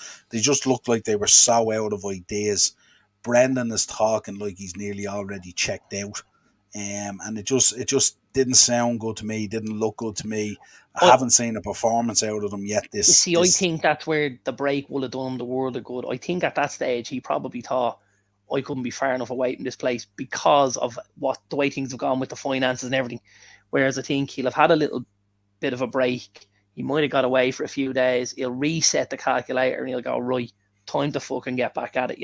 Speaker 1: looked like they were so out of ideas. Brendan is talking like he's nearly already checked out. And it just didn't sound good to me, didn't look good to me. I haven't seen a performance out of them yet.
Speaker 2: I think that's where the break will have done him the world of good. I think at that stage he probably thought, I couldn't be far enough away from this place because of the way things have gone with the finances and everything. Whereas I think he'll have had a little bit of a break. He might have got away for a few days. He'll reset the calculator and he'll go, right, time to fucking get back at it,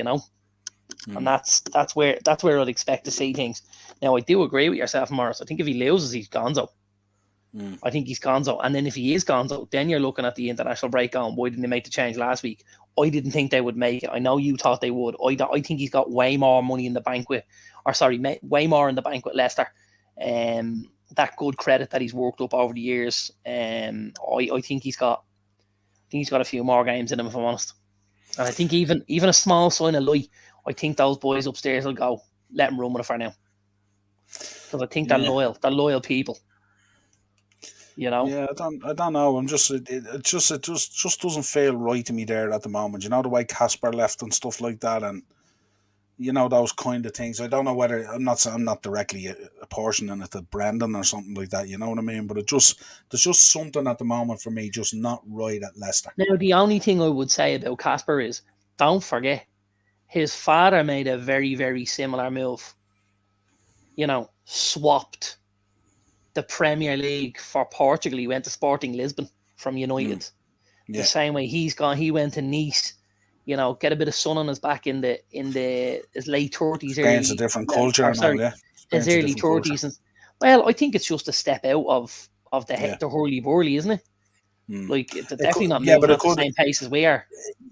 Speaker 2: And that's where I'd expect to see things. Now, I do agree with yourself, Morris. I think if he loses, he's gonzo. I think he's gonzo. And then if he is gonzo, then you're looking at the international break going, why didn't they make the change last week? I didn't think they would make it. I know you thought they would. I think he's got way more money in the bank way more in the bank with Leicester. That good credit that he's worked up over the years. I think he's got a few more games in him, if I'm honest. And I think even a small sign of light, I think those boys upstairs will go, let him run with it for now. Because I think they're loyal people.
Speaker 1: Yeah, I don't know. I'm just it just doesn't feel right to me there at the moment. You know, the way Casper left and stuff like that, and those kind of things. I don't know whether I'm not directly apportioning it to Brendan or something like that. You know what I mean? But there's just something at the moment for me just not right at Leicester.
Speaker 2: Now, the only thing I would say about Casper is, don't forget, his father made a very, very similar move. Swapped the Premier League for Portugal. He went to Sporting Lisbon from United. The same way he's gone. He went to Nice. Get a bit of sun on his back in his late 30s.
Speaker 1: Experience a different culture and all, yeah.
Speaker 2: His early 30s. Well, I think it's just a step out of the hurly-burly, isn't it? Like, it's definitely not moving at the same pace as we are.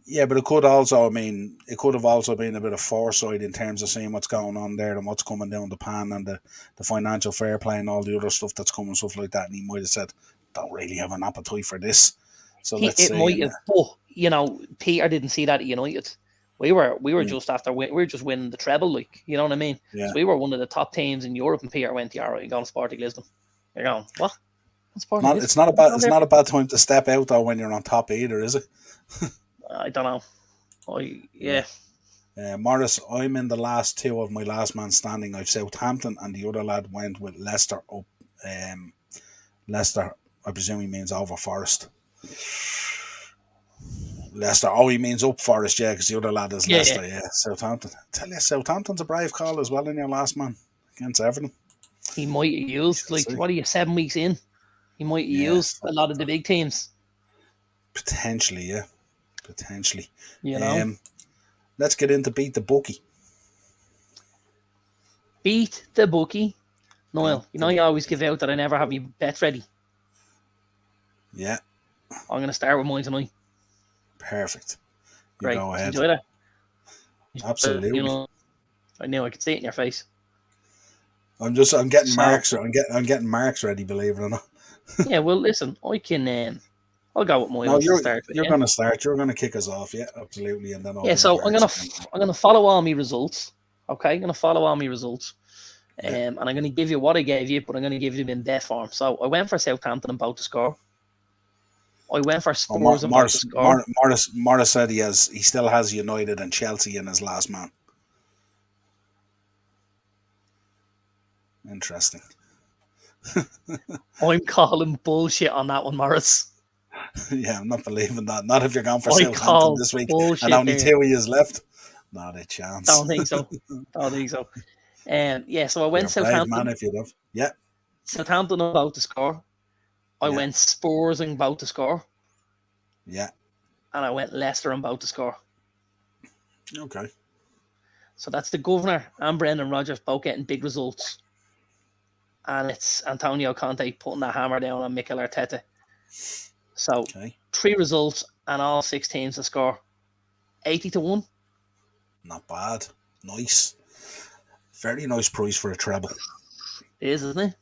Speaker 1: Yeah, but it could also, it could have also been a bit of foresight in terms of seeing what's going on there and what's coming down the pan and the financial fair play and all the other stuff that's coming, stuff like that. And he might have said, don't really have an appetite for this. So let's see. It might have,
Speaker 2: but, Peter didn't see that at United. We were just after, we were just winning the treble, like, you know what I mean?
Speaker 1: Yeah.
Speaker 2: So we were one of the top teams in Europe, and Peter went, you're going to Sporting Lisbon. You're going, what?
Speaker 1: It's not a bad time to step out though when you're on top either, is it?
Speaker 2: I don't know.
Speaker 1: Morris, I'm in the last two of my last man standing. I've Southampton, and the other lad went with Leicester up. Leicester, I presume he means over Forest. Leicester, he means up Forest, yeah, because the other lad is Leicester, yeah. Southampton. I tell you, Southampton's a brave call as well in your last man against Everton.
Speaker 2: He might have used, what are you, 7 weeks in? He might have used a lot of the big teams.
Speaker 1: Potentially, yeah. Potentially.
Speaker 2: You know?
Speaker 1: Let's get into Beat the Bookie.
Speaker 2: Beat the Bookie. Niall, you always give out that I never have your bets ready.
Speaker 1: Yeah.
Speaker 2: I'm going to start with mine tonight.
Speaker 1: Perfect.
Speaker 2: Great.
Speaker 1: Go ahead.
Speaker 2: Enjoy that.
Speaker 1: Absolutely.
Speaker 2: I knew I could see it in your face.
Speaker 1: I'm getting marks. I'm getting marks ready. Believe it or not.
Speaker 2: Yeah. Well, listen. I can. I'll go with mine.
Speaker 1: No, you're going to start. You're going to kick us off. Yeah, absolutely. And then I'll
Speaker 2: so I'm gonna follow all my results. Okay, I'm gonna follow all my results. And I'm going to give you what I gave you, but I'm going to give you them in bet form. So I went for Southampton and both to score. I went for Spurs and both to score.
Speaker 1: Morris said he still has United and Chelsea in his last man. Interesting.
Speaker 2: I'm calling bullshit on that one, Morris.
Speaker 1: Yeah, I'm not believing that. Not if you're going for Southampton this week and only 2 years left. Not a chance.
Speaker 2: Don't think so. So I went Southampton.
Speaker 1: Man, if you love. Yeah.
Speaker 2: Southampton about to score. I went Spurs and about to score.
Speaker 1: Yeah.
Speaker 2: And I went Leicester and about to score.
Speaker 1: Okay.
Speaker 2: So that's the Governor and Brendan Rodgers both getting big results. And it's Antonio Conte putting the hammer down on Mikel Arteta. So 3 results and all 6 teams to score. 80-1.
Speaker 1: Not bad. Nice. Very nice price for a treble.
Speaker 2: It is, isn't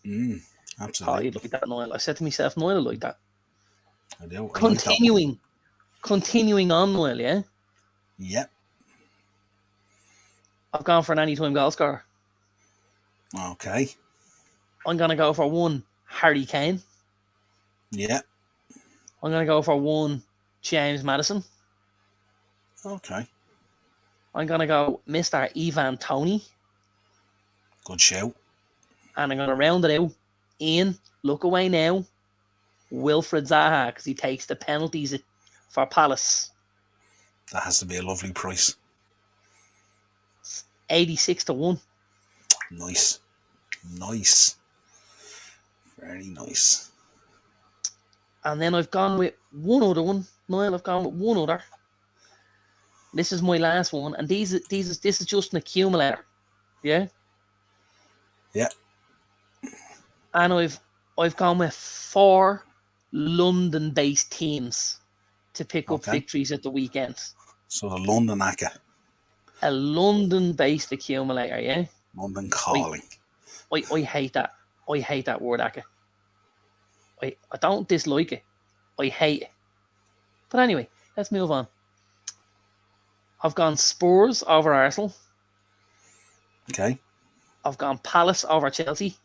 Speaker 2: it?
Speaker 1: Absolutely.
Speaker 2: Oh, you look at that, Niall. I said to myself, Niall, like that.
Speaker 1: I do.
Speaker 2: Continuing on, Niall, yeah?
Speaker 1: Yeah.
Speaker 2: I've gone for an anytime goal scorer.
Speaker 1: Okay.
Speaker 2: I'm going to go for 1 Harry Kane.
Speaker 1: Yeah.
Speaker 2: I'm going to go for 1 James Maddison.
Speaker 1: Okay.
Speaker 2: I'm going to go Mr. Ivan Toney.
Speaker 1: Good shout.
Speaker 2: And I'm going to round it out. Ian, look away now. Wilfred Zaha, because he takes the penalties for Palace.
Speaker 1: That has to be a lovely price.
Speaker 2: 86-1.
Speaker 1: Nice. Very nice.
Speaker 2: And then I've gone with one other one. Niall, I've gone with one other. This is my last one, and this is just an accumulator. Yeah?
Speaker 1: Yeah.
Speaker 2: And I've gone with 4 London-based teams to pick up victories at the weekend.
Speaker 1: So the London ACCA.
Speaker 2: A London-based accumulator, yeah?
Speaker 1: London calling.
Speaker 2: I hate that. I hate that word ACCA. I don't dislike it. I hate it. But anyway, let's move on. I've gone Spurs over Arsenal.
Speaker 1: Okay.
Speaker 2: I've gone Palace over Chelsea.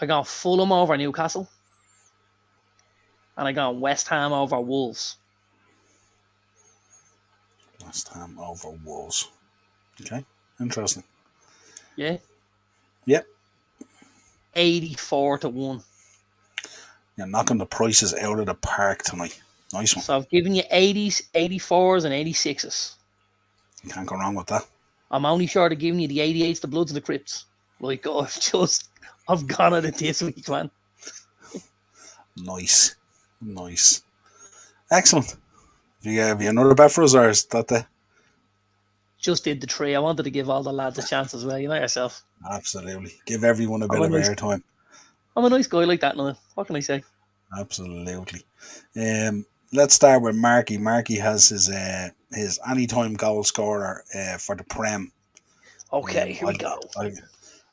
Speaker 2: I got Fulham over Newcastle. And I got West Ham over Wolves.
Speaker 1: West Ham over Wolves. Okay. Interesting.
Speaker 2: Yeah?
Speaker 1: Yep.
Speaker 2: 84-1.
Speaker 1: You're knocking the prices out of the park tonight. Nice one.
Speaker 2: So I've given you 80s, 84s, and 86s.
Speaker 1: You can't go wrong with that.
Speaker 2: I'm only short of giving you the 88s, the Bloods, and the Crips. Like, I've gone at it this week, man.
Speaker 1: Nice. Excellent. Have you another bet for us, or is that the...
Speaker 2: Just did the 3. I wanted to give all the lads a chance as well. You know yourself.
Speaker 1: Absolutely. Give everyone a bit of airtime.
Speaker 2: I'm a nice guy like that, Noel. What can I say?
Speaker 1: Absolutely. Let's start with Marky. Marky has his anytime goal scorer for the Prem.
Speaker 2: Okay, here we go.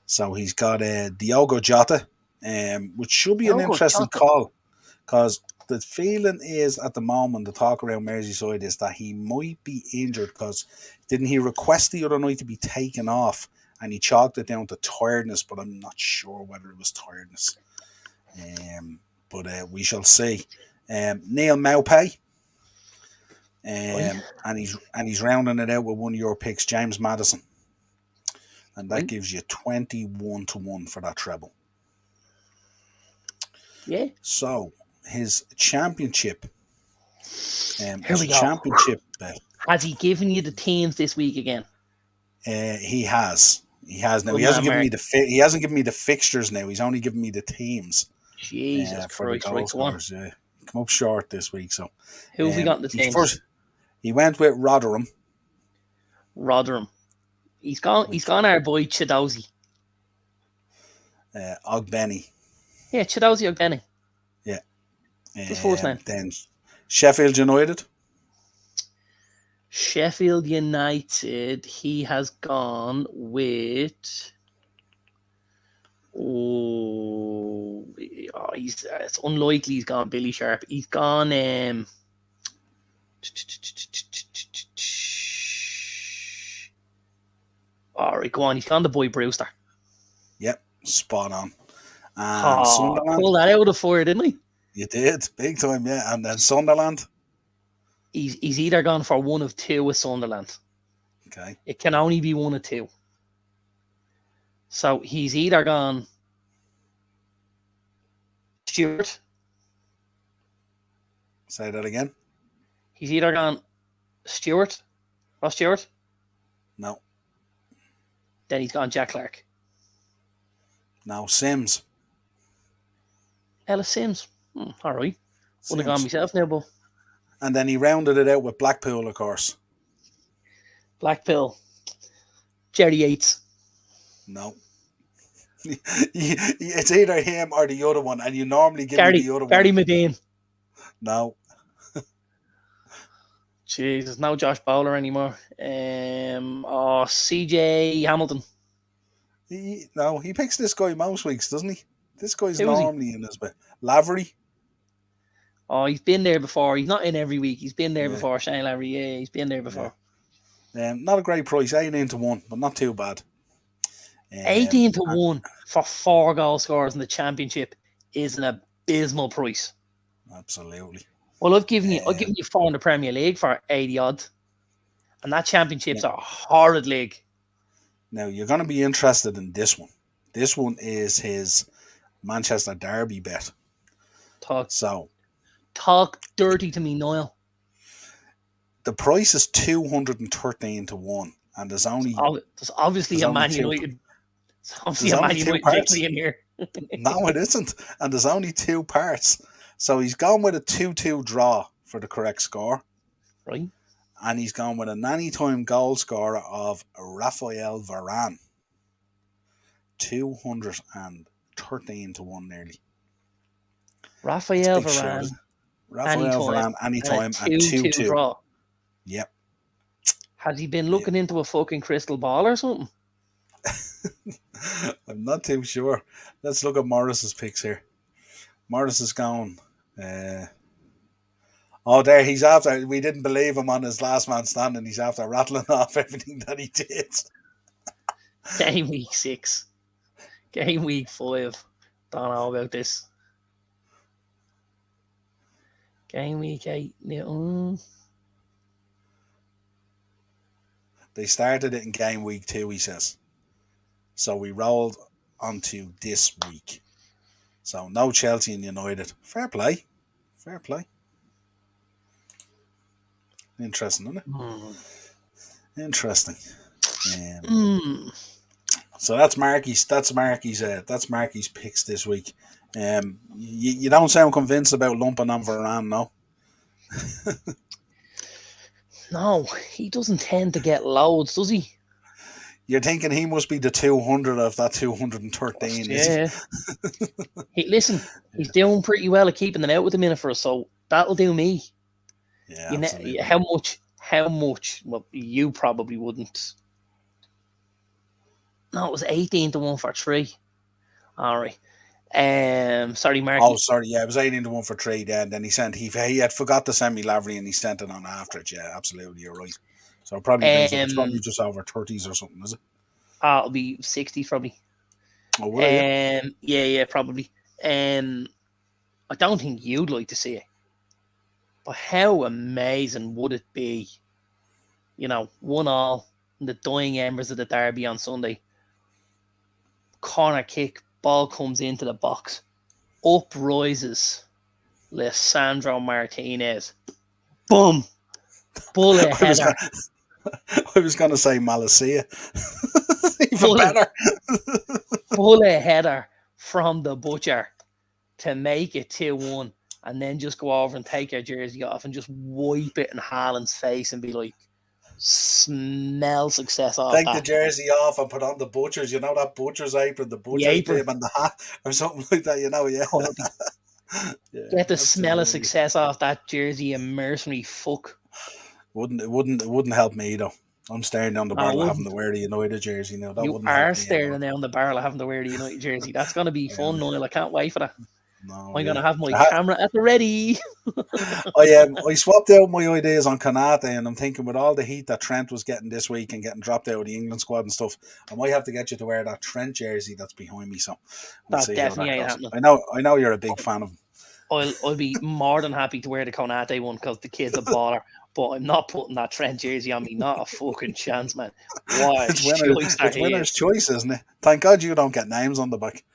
Speaker 1: So he's got Diogo Jota, which should be an interesting call, because the feeling is at the moment, the talk around Merseyside is that he might be injured, because didn't he request the other night to be taken off, and he chalked it down to tiredness, but I'm not sure whether it was tiredness. But we shall see. Neil Maupay.
Speaker 2: Right.
Speaker 1: And he's rounding it out with one of your picks, James Maddison. And that
Speaker 2: Right.
Speaker 1: gives you 21-1 for that treble.
Speaker 2: Yeah.
Speaker 1: So his championship,
Speaker 2: Here we go.
Speaker 1: bet.
Speaker 2: Has he given you the teams this week again?
Speaker 1: He has. He has now.
Speaker 2: Good
Speaker 1: He hasn't
Speaker 2: man,
Speaker 1: given
Speaker 2: Mark.
Speaker 1: me he hasn't given me the fixtures now. He's only given me the teams
Speaker 2: Jesus
Speaker 1: for the
Speaker 2: Christ.
Speaker 1: goal
Speaker 2: Right, go on.
Speaker 1: scorers. Come up short this week. So
Speaker 2: Who have we got in the teams?
Speaker 1: He went with Rotherham.
Speaker 2: He's gone our boy Chidozie.
Speaker 1: Ogbenny.
Speaker 2: Yeah, Chidozie Ogbenny.
Speaker 1: Yeah.
Speaker 2: Just first name.
Speaker 1: Then Sheffield United.
Speaker 2: Sheffield United, he has gone with. It's unlikely he's gone Billy Sharp. He's gone. All right, go on. He's gone the boy Brewster.
Speaker 1: Yep, spot on. And Sunderland.
Speaker 2: Pull that out of the fire, didn't he?
Speaker 1: You did, big time, yeah. And then Sunderland.
Speaker 2: He's either gone for one of two with Sunderland.
Speaker 1: Okay.
Speaker 2: It can only be one of two. So he's either gone Stewart.
Speaker 1: Say that again.
Speaker 2: He's either gone Stewart. Ross Stewart.
Speaker 1: No.
Speaker 2: Then he's gone Jack Clark.
Speaker 1: No, Sims.
Speaker 2: Ellis Sims. All right. Would have gone myself now, but.
Speaker 1: And then he rounded it out with Blackpool, of course.
Speaker 2: Blackpool. Jerry Yates.
Speaker 1: No. It's either him or the other one, and you normally give me the other one.
Speaker 2: Gary Medine.
Speaker 1: No.
Speaker 2: Jesus, no Josh Bowler anymore. CJ Hamilton.
Speaker 1: He picks this guy most weeks, doesn't he? This guy's normally in his bed. Lavery.
Speaker 2: Oh, he's been there before. He's not in every week. He's been there before. Shane Lavery, yeah, he's been there before.
Speaker 1: Yeah. Not a great price, 18-1, but not too bad.
Speaker 2: 18-1 for 4 goal scorers in the championship is an abysmal price.
Speaker 1: Absolutely.
Speaker 2: Well, I've given you 4 in the Premier League for 80 odd, and that championship's a horrid league.
Speaker 1: Now you're going to be interested in this one. This one is his Manchester Derby bet.
Speaker 2: Talk dirty to me, Niall.
Speaker 1: The price is 213-1, and there's
Speaker 2: obviously a Man United. There's obviously a Man United victory in here.
Speaker 1: No, it isn't, and there's only 2 parts. So he's gone with a 2-2 draw for the correct score.
Speaker 2: Right.
Speaker 1: And he's gone with an anytime goal scorer of Raphael Varane. 213-1 nearly.
Speaker 2: Raphael Varane.
Speaker 1: Anytime, and 2-2
Speaker 2: draw.
Speaker 1: Yep.
Speaker 2: Has he been looking into a fucking crystal ball or something?
Speaker 1: I'm not too sure. Let's look at Morris's picks here. Morris is gone. There he's after. We didn't believe him on his last man standing. He's after rattling off everything that he did.
Speaker 2: Game week 6. Game week 5. Don't know about this. Game week 8.
Speaker 1: They started it in game week 2, he says. So we rolled onto this week. So no Chelsea and United. Fair play. Interesting, isn't it? Interesting. So that's Marky's picks this week. You don't sound convinced about lumping on Varane, no?
Speaker 2: No, he doesn't tend to get loads, does he?
Speaker 1: You're thinking he must be the 200 of that 213, is
Speaker 2: he? Listen, he's doing pretty well at keeping them out with a minute for us, so that'll do me.
Speaker 1: Yeah,
Speaker 2: how much? Well, you probably wouldn't. No, it was 18-1 for 3. All right. Sorry, Mark.
Speaker 1: Oh, sorry. Yeah, it was 18-1 for 3. And then he had forgot to send me Lavery, and he sent it on after it. Yeah, absolutely, you're right. So it probably it's probably just over 30s or something, is it?
Speaker 2: It'll be 60s probably.
Speaker 1: Oh, will it?
Speaker 2: Yeah, probably. I don't think you'd like to see it, But how amazing would it be, 1-1 in the dying embers of the derby on Sunday. Corner kick, ball comes into the box. Up rises Lisandro Martinez. Boom! Bullet header.
Speaker 1: I was going to say Malacia. Even better.
Speaker 2: Bullet header from the butcher to make it 2-1, and then just go over and take your jersey off and just wipe it in Haaland's face and be like, smell success off
Speaker 1: Take
Speaker 2: that.
Speaker 1: the jersey off and put on the butcher's, that butcher's apron, the butcher's bib and the hat or something like that, yeah.
Speaker 2: Get the smell of success off that jersey, you mercenary fuck.
Speaker 1: It wouldn't help me though. I'm staring down the barrel having to wear the United jersey now. That
Speaker 2: you are staring down the barrel having to wear the United jersey. That's going to be fun, Niall. I can't wait for that.
Speaker 1: No,
Speaker 2: I'm going to have my camera at the ready.
Speaker 1: I swapped out my ideas on Konate, and I'm thinking with all the heat that Trent was getting this week and getting dropped out of the England squad and stuff, I might have to get you to wear that Trent jersey that's behind me. So
Speaker 2: we'll that definitely ain't happening.
Speaker 1: I know you're a big fan of him.
Speaker 2: I'll be more than happy to wear the Konate one because the kid's a baller. But I'm not putting that Trent jersey on me. Not a fucking chance, man. Why?
Speaker 1: It's winner's choice, isn't it? Thank God you don't get names on the back.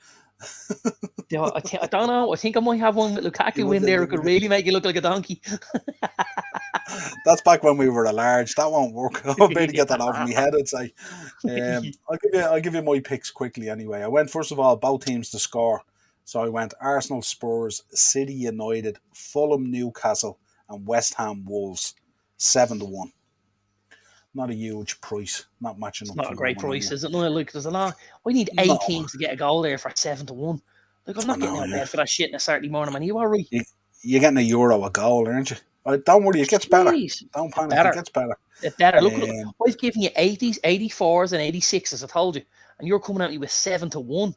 Speaker 2: I don't know. I think I might have one with Lukaku in there. It could really make you look like a donkey.
Speaker 1: That's back when we were a large. That won't work. I'll better get that off my head, I'd say. I'll give you my picks quickly anyway. I went, first of all, both teams to score. So I went Arsenal, Spurs, City United, Fulham, Newcastle, and West Ham Wolves. 7-1. Not a huge price. Not matching up.
Speaker 2: Not a great price, is it? No, look, there's a lot. We need 8 teams to get a goal there for 7-1. Like, I'm not getting out of bed for that shit on a Saturday morning, man. You all right?
Speaker 1: You're getting €1 a goal, aren't you? Don't worry, it gets better. Don't panic, it gets better.
Speaker 2: It's better. Look, I've given you 80s, 84s, and 86s, I told you. And you're coming at me with 7-1.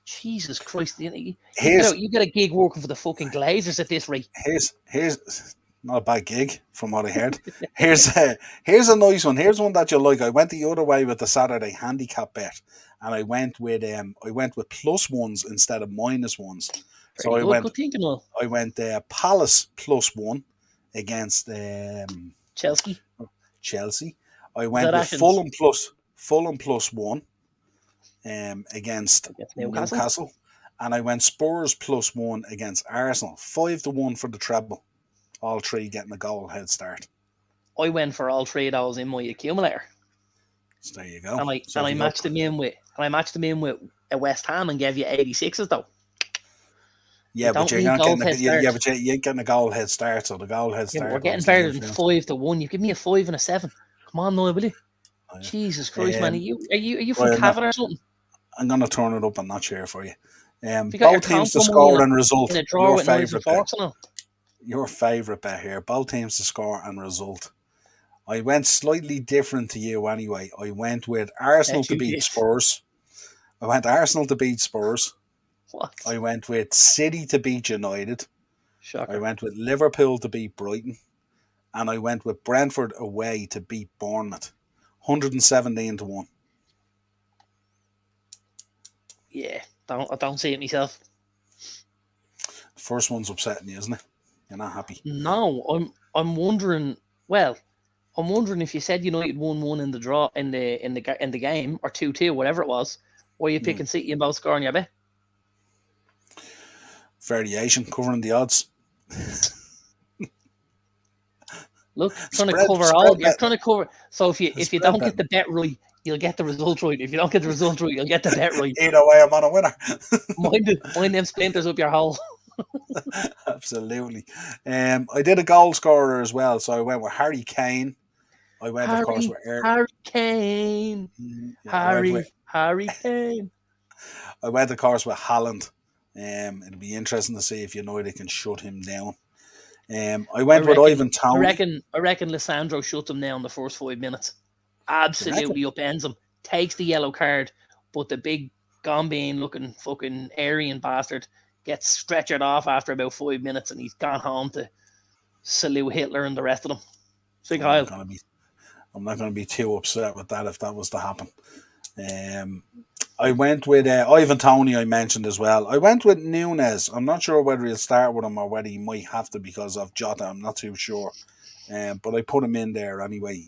Speaker 2: Jesus Christ. You get a gig working for the fucking Glazers at this rate.
Speaker 1: Here's not a bad gig from what I heard. Here's a nice one. Here's one that you like. I went the other way with the Saturday handicap bet, and I went with plus ones instead of minus ones. So I went Palace +1 against Chelsea. I went with Fulham +1 against Newcastle, and I went Spurs +1 against Arsenal. 5-1 for the treble. All three getting a goal head start.
Speaker 2: I went for all three of those in my accumulator.
Speaker 1: So there you go.
Speaker 2: And I matched them in with a West Ham and gave you 86s though.
Speaker 1: Yeah, but you're not getting you ain't getting a goal head start. So the goal head start.
Speaker 2: We're getting better than 5-1. You give me a 5 and a 7. Come on, Noel, will you? Oh, yeah. Jesus Christ, man! Are you from Cavan or something?
Speaker 1: I'm gonna turn it up a notch here for you. Both teams to score and result. Your favourite bet here. Both teams to score and result. I went slightly different to you anyway. I went with Arsenal to beat Spurs. I went Arsenal to beat Spurs.
Speaker 2: What?
Speaker 1: I went with City to beat United.
Speaker 2: Shocker.
Speaker 1: I went with Liverpool to beat Brighton. And I went with Brentford away to beat Bournemouth. 117-1.
Speaker 2: Yeah, I don't see it myself.
Speaker 1: The first one's upsetting you, isn't it? You're not happy.
Speaker 2: No, I'm wondering. Well, I'm wondering if you said United 1-1 in the draw in the game or 2-2, whatever it was. Why are you picking City and both scoring your bet?
Speaker 1: Variation, covering the odds.
Speaker 2: Look, trying to cover. So if you don't get the bet right, you'll get the result right. If you don't get the result right, you'll get the bet right.
Speaker 1: Either way, I'm on a winner.
Speaker 2: mind them splinters up your hole.
Speaker 1: Absolutely. I did a goal scorer as well, so I went with Harry Kane. I went, of course, with
Speaker 2: Harry Kane. Harry Kane.
Speaker 1: I went, of course, with Haaland. It'll be interesting to see if United can shut him down. I went with Ivan Toney.
Speaker 2: I reckon Lisandro shuts him down the first 5 minutes. Absolutely upends him. Takes the yellow card, but the big Gambine looking fucking Aryan bastard gets stretchered off after about 5 minutes, and he's gone home to salute Hitler and the rest of them. Big Heil. I'm
Speaker 1: not going to be too upset with that if that was to happen. I went with Ivan Toney, I mentioned as well. I went with Nunes. I'm not sure whether he'll start with him or whether he might have to because of Jota. I'm not too sure. But I put him in there anyway.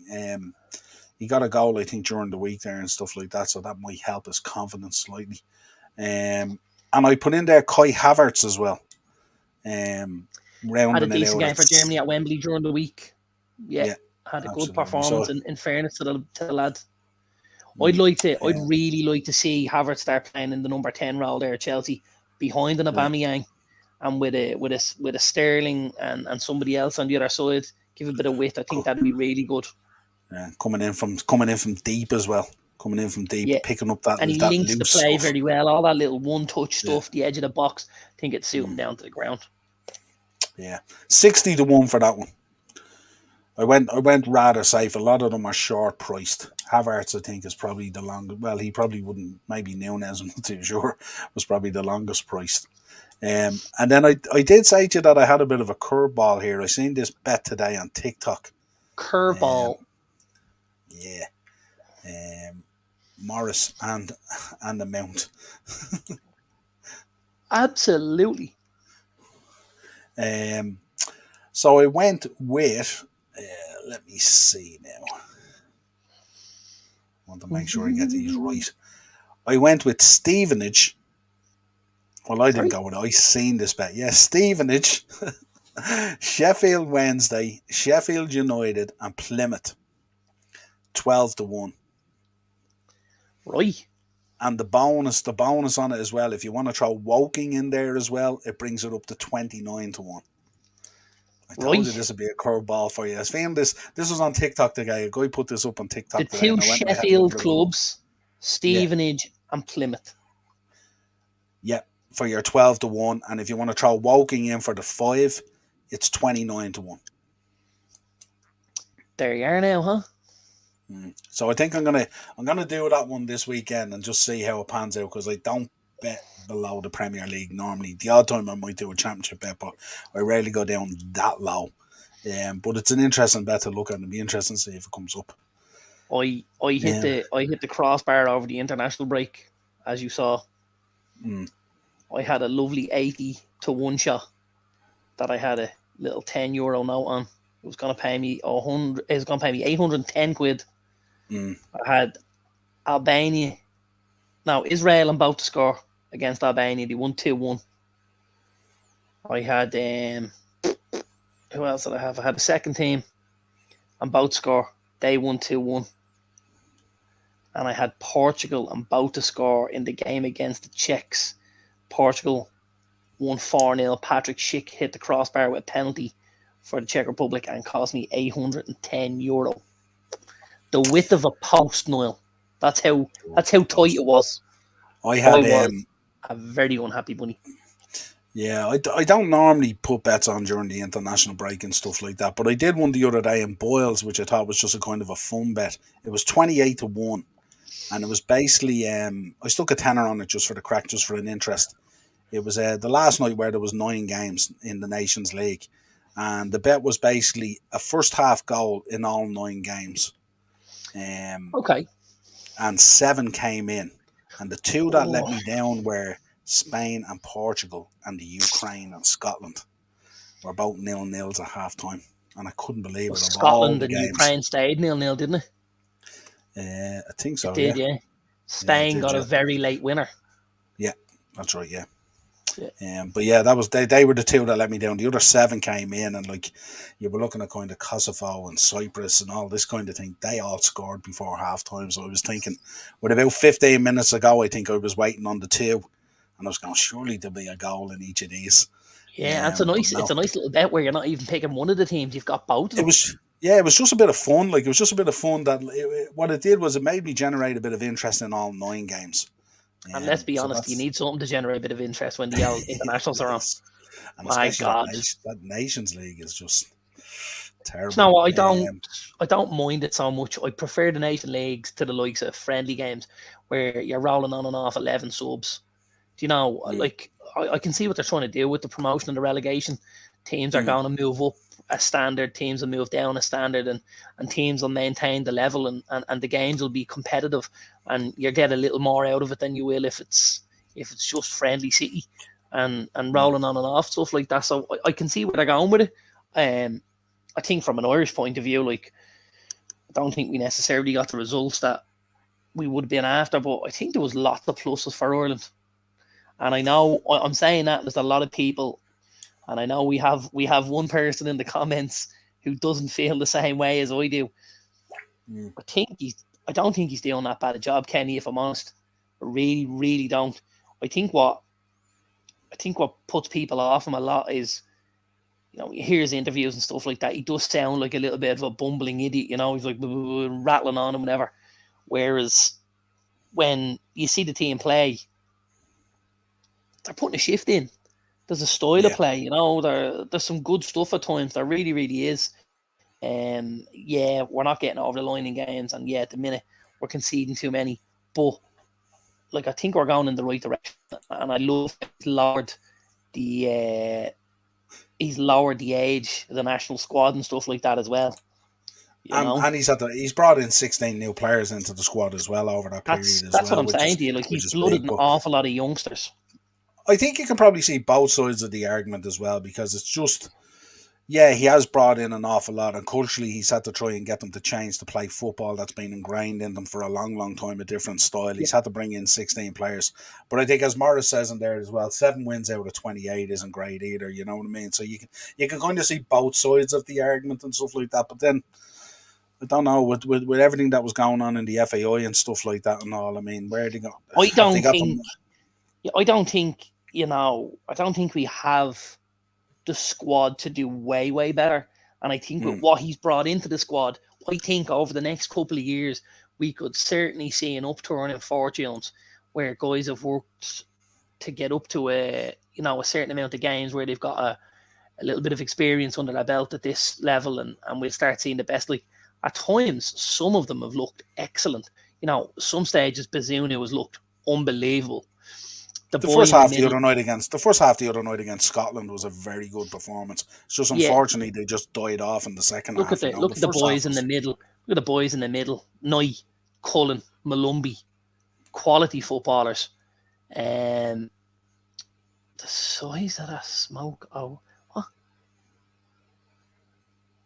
Speaker 1: He got a goal, I think, during the week there and stuff like that, so that might help his confidence slightly. And I put in there Kai Havertz as well.
Speaker 2: Had a
Speaker 1: Rounding it
Speaker 2: decent
Speaker 1: out.
Speaker 2: game for Germany at Wembley during the week. Yeah, had a good
Speaker 1: absolutely.
Speaker 2: performance.
Speaker 1: So,
Speaker 2: in fairness to the lads, I'd really like to see Havertz start playing in the number 10 role there at Chelsea, behind an Aubameyang, and with a Sterling and somebody else on the other side. Give a bit of width. I think that'd be really good.
Speaker 1: coming in from deep as well. Coming in from deep, picking up that,
Speaker 2: and he
Speaker 1: that
Speaker 2: links
Speaker 1: loose
Speaker 2: the play
Speaker 1: stuff
Speaker 2: very well. All that little one-touch stuff, the edge of the box. I think it'd suit him down to the ground.
Speaker 1: Yeah, 60-1 for that one. I went rather safe. A lot of them are short priced. Havertz, I think, is probably the longest. Well, he probably wouldn't. Maybe Nunes, I'm not too sure, was probably the longest priced. And then I did say to you that I had a bit of a curveball here. I seen this bet today on TikTok.
Speaker 2: Curveball.
Speaker 1: Yeah. Morris and the Mount.
Speaker 2: Absolutely.
Speaker 1: So I went with. Let me see now. I want to make sure I get these right. I went with Stevenage. Well, I didn't go with it. I seen this bet. Yeah, Stevenage, Sheffield Wednesday, Sheffield United, and Plymouth. 12-1.
Speaker 2: Right.
Speaker 1: And the bonus on it as well. If you want to throw Woking in there as well, it brings it up to 29-1. I told you this would be a curveball for you. I found this was on TikTok today. A guy put this up on TikTok
Speaker 2: the
Speaker 1: today.
Speaker 2: The two Sheffield clubs, Stevenage and Plymouth.
Speaker 1: Yeah, for your 12-1. And if you want to throw Woking in for the 5, it's 29-1.
Speaker 2: There you are now, huh?
Speaker 1: So I think I'm gonna do that one this weekend and just see how it pans out, because I don't bet below the Premier League normally. The odd time I might do a championship bet, but I rarely go down that low. But it's an interesting bet to look at, and it'll be interesting to see if it comes up.
Speaker 2: I hit the crossbar over the international break, as you saw. I had a lovely 80-1 shot that I had a little €10 note on. It was going to pay me 100. It was going to pay me 810 quid. I had Israel and both to score against Albania. They won 2-1. I had who else did I have? I had the second team and both score. They won 2-1. And I had Portugal and both to score in the game against the Czechs. Portugal won 4-0. Patrick Schick hit the crossbar with a penalty for the Czech Republic and cost me €810. The width of a post, Niall. That's how tight it was.
Speaker 1: I had
Speaker 2: a very unhappy bunny.
Speaker 1: Yeah, I don't normally put bets on during the international break and stuff like that, but I did one the other day in Boyles, which I thought was just a kind of a fun bet. It was 28-1, and it was basically I stuck a tenner on it just for the crack, just for an interest. It was the last night where there was 9 games in the Nations League, and the bet was basically a first half goal in all 9 games.
Speaker 2: Okay.
Speaker 1: And 7 came in, and the 2 that let me down were Spain and Portugal, and the Ukraine and Scotland were both 0-0s at half time, and I couldn't believe it.
Speaker 2: Scotland and Ukraine stayed 0-0, didn't it?
Speaker 1: I think so.
Speaker 2: It did, yeah. Spain got a very late winner.
Speaker 1: Yeah, that's right. Yeah. But yeah, that was they were the 2 that let me down. The other 7 came in, and like you were looking at kind of Kosovo and Cyprus and all this kind of thing. They all scored before half time. So I was thinking, with about 15 minutes ago, I think I was waiting on the 2, and I was going, surely there'll be a goal in each of these.
Speaker 2: Yeah, it's a nice little bet where you're not even picking one of the teams. You've got both of them.
Speaker 1: It was just a bit of fun. Like, it was just a bit of fun that what it did was it made me generate a bit of interest in all 9 games.
Speaker 2: And let's be honest, you need something to generate a bit of interest when the internationals are on.
Speaker 1: And my God, that Nations League is just terrible.
Speaker 2: No, I don't mind it so much. I prefer the Nation Leagues to the likes of friendly games where you're rolling on and off 11 subs. Do you know, like I can see what they're trying to do with the promotion and the relegation. Teams are going to move up a standard, teams will move down a standard, and teams will maintain the level, and the games will be competitive, and you get a little more out of it than you will if it's just friendly city and rolling on and off, stuff like that. So I can see where they're going with it. I think from an Irish point of view, like, I don't think we necessarily got the results that we would have been after, but I think there was lots of pluses for Ireland. And I know I'm saying that there's a lot of people, and I know we have one person in the comments who doesn't feel the same way as I do. I don't think he's doing that bad a job, Kenny, if I'm honest. I really, really don't. I think what puts people off him a lot is, you know, you hear his interviews and stuff like that. He does sound like a little bit of a bumbling idiot, you know. He's like rattling on and whatever. Whereas when you see the team play, they're putting a shift in. There's a style of play, you know. There's some good stuff at times. There really, really is. Yeah, we're not getting over the line in games, and yeah, at the minute we're conceding too many. But like, I think we're going in the right direction, and I love he's lowered the age of the national squad and stuff like that as well.
Speaker 1: And he's brought in 16 new players into the squad as well over that period as well.
Speaker 2: That's what I'm saying to you. Like, he's blooded an awful lot of youngsters.
Speaker 1: I think you can probably see both sides of the argument as well, because it's just, yeah, he has brought in an awful lot, and culturally he's had to try and get them to change to play football that's been ingrained in them for a long, long time, a different style. He's had to bring in 16 players. But I think, as Morris says in there as well, 7 wins out of 28 isn't great either, you know what I mean? So you can kind of see both sides of the argument and stuff like that. But then, I don't know, with everything that was going on in the FAI and stuff like that and all, I mean, where are they going?
Speaker 2: I don't think, you know, I don't think we have the squad to do way, way better. And I think with what he's brought into the squad, I think over the next couple of years, we could certainly see an upturn in fortunes where guys have worked to get up to a certain amount of games where they've got a little bit of experience under their belt at this level, and we'll start seeing the best. Like, at times, some of them have looked excellent. You know, some stages, Bazunu has looked unbelievable. The first half the other night
Speaker 1: against Scotland was a very good performance. It's just unfortunately they just died off in the second half.
Speaker 2: Look at the boys in the middle. Look at the boys in the middle. Nye, Cullen, Malumbi, quality footballers. The size of that smoke. Oh, what?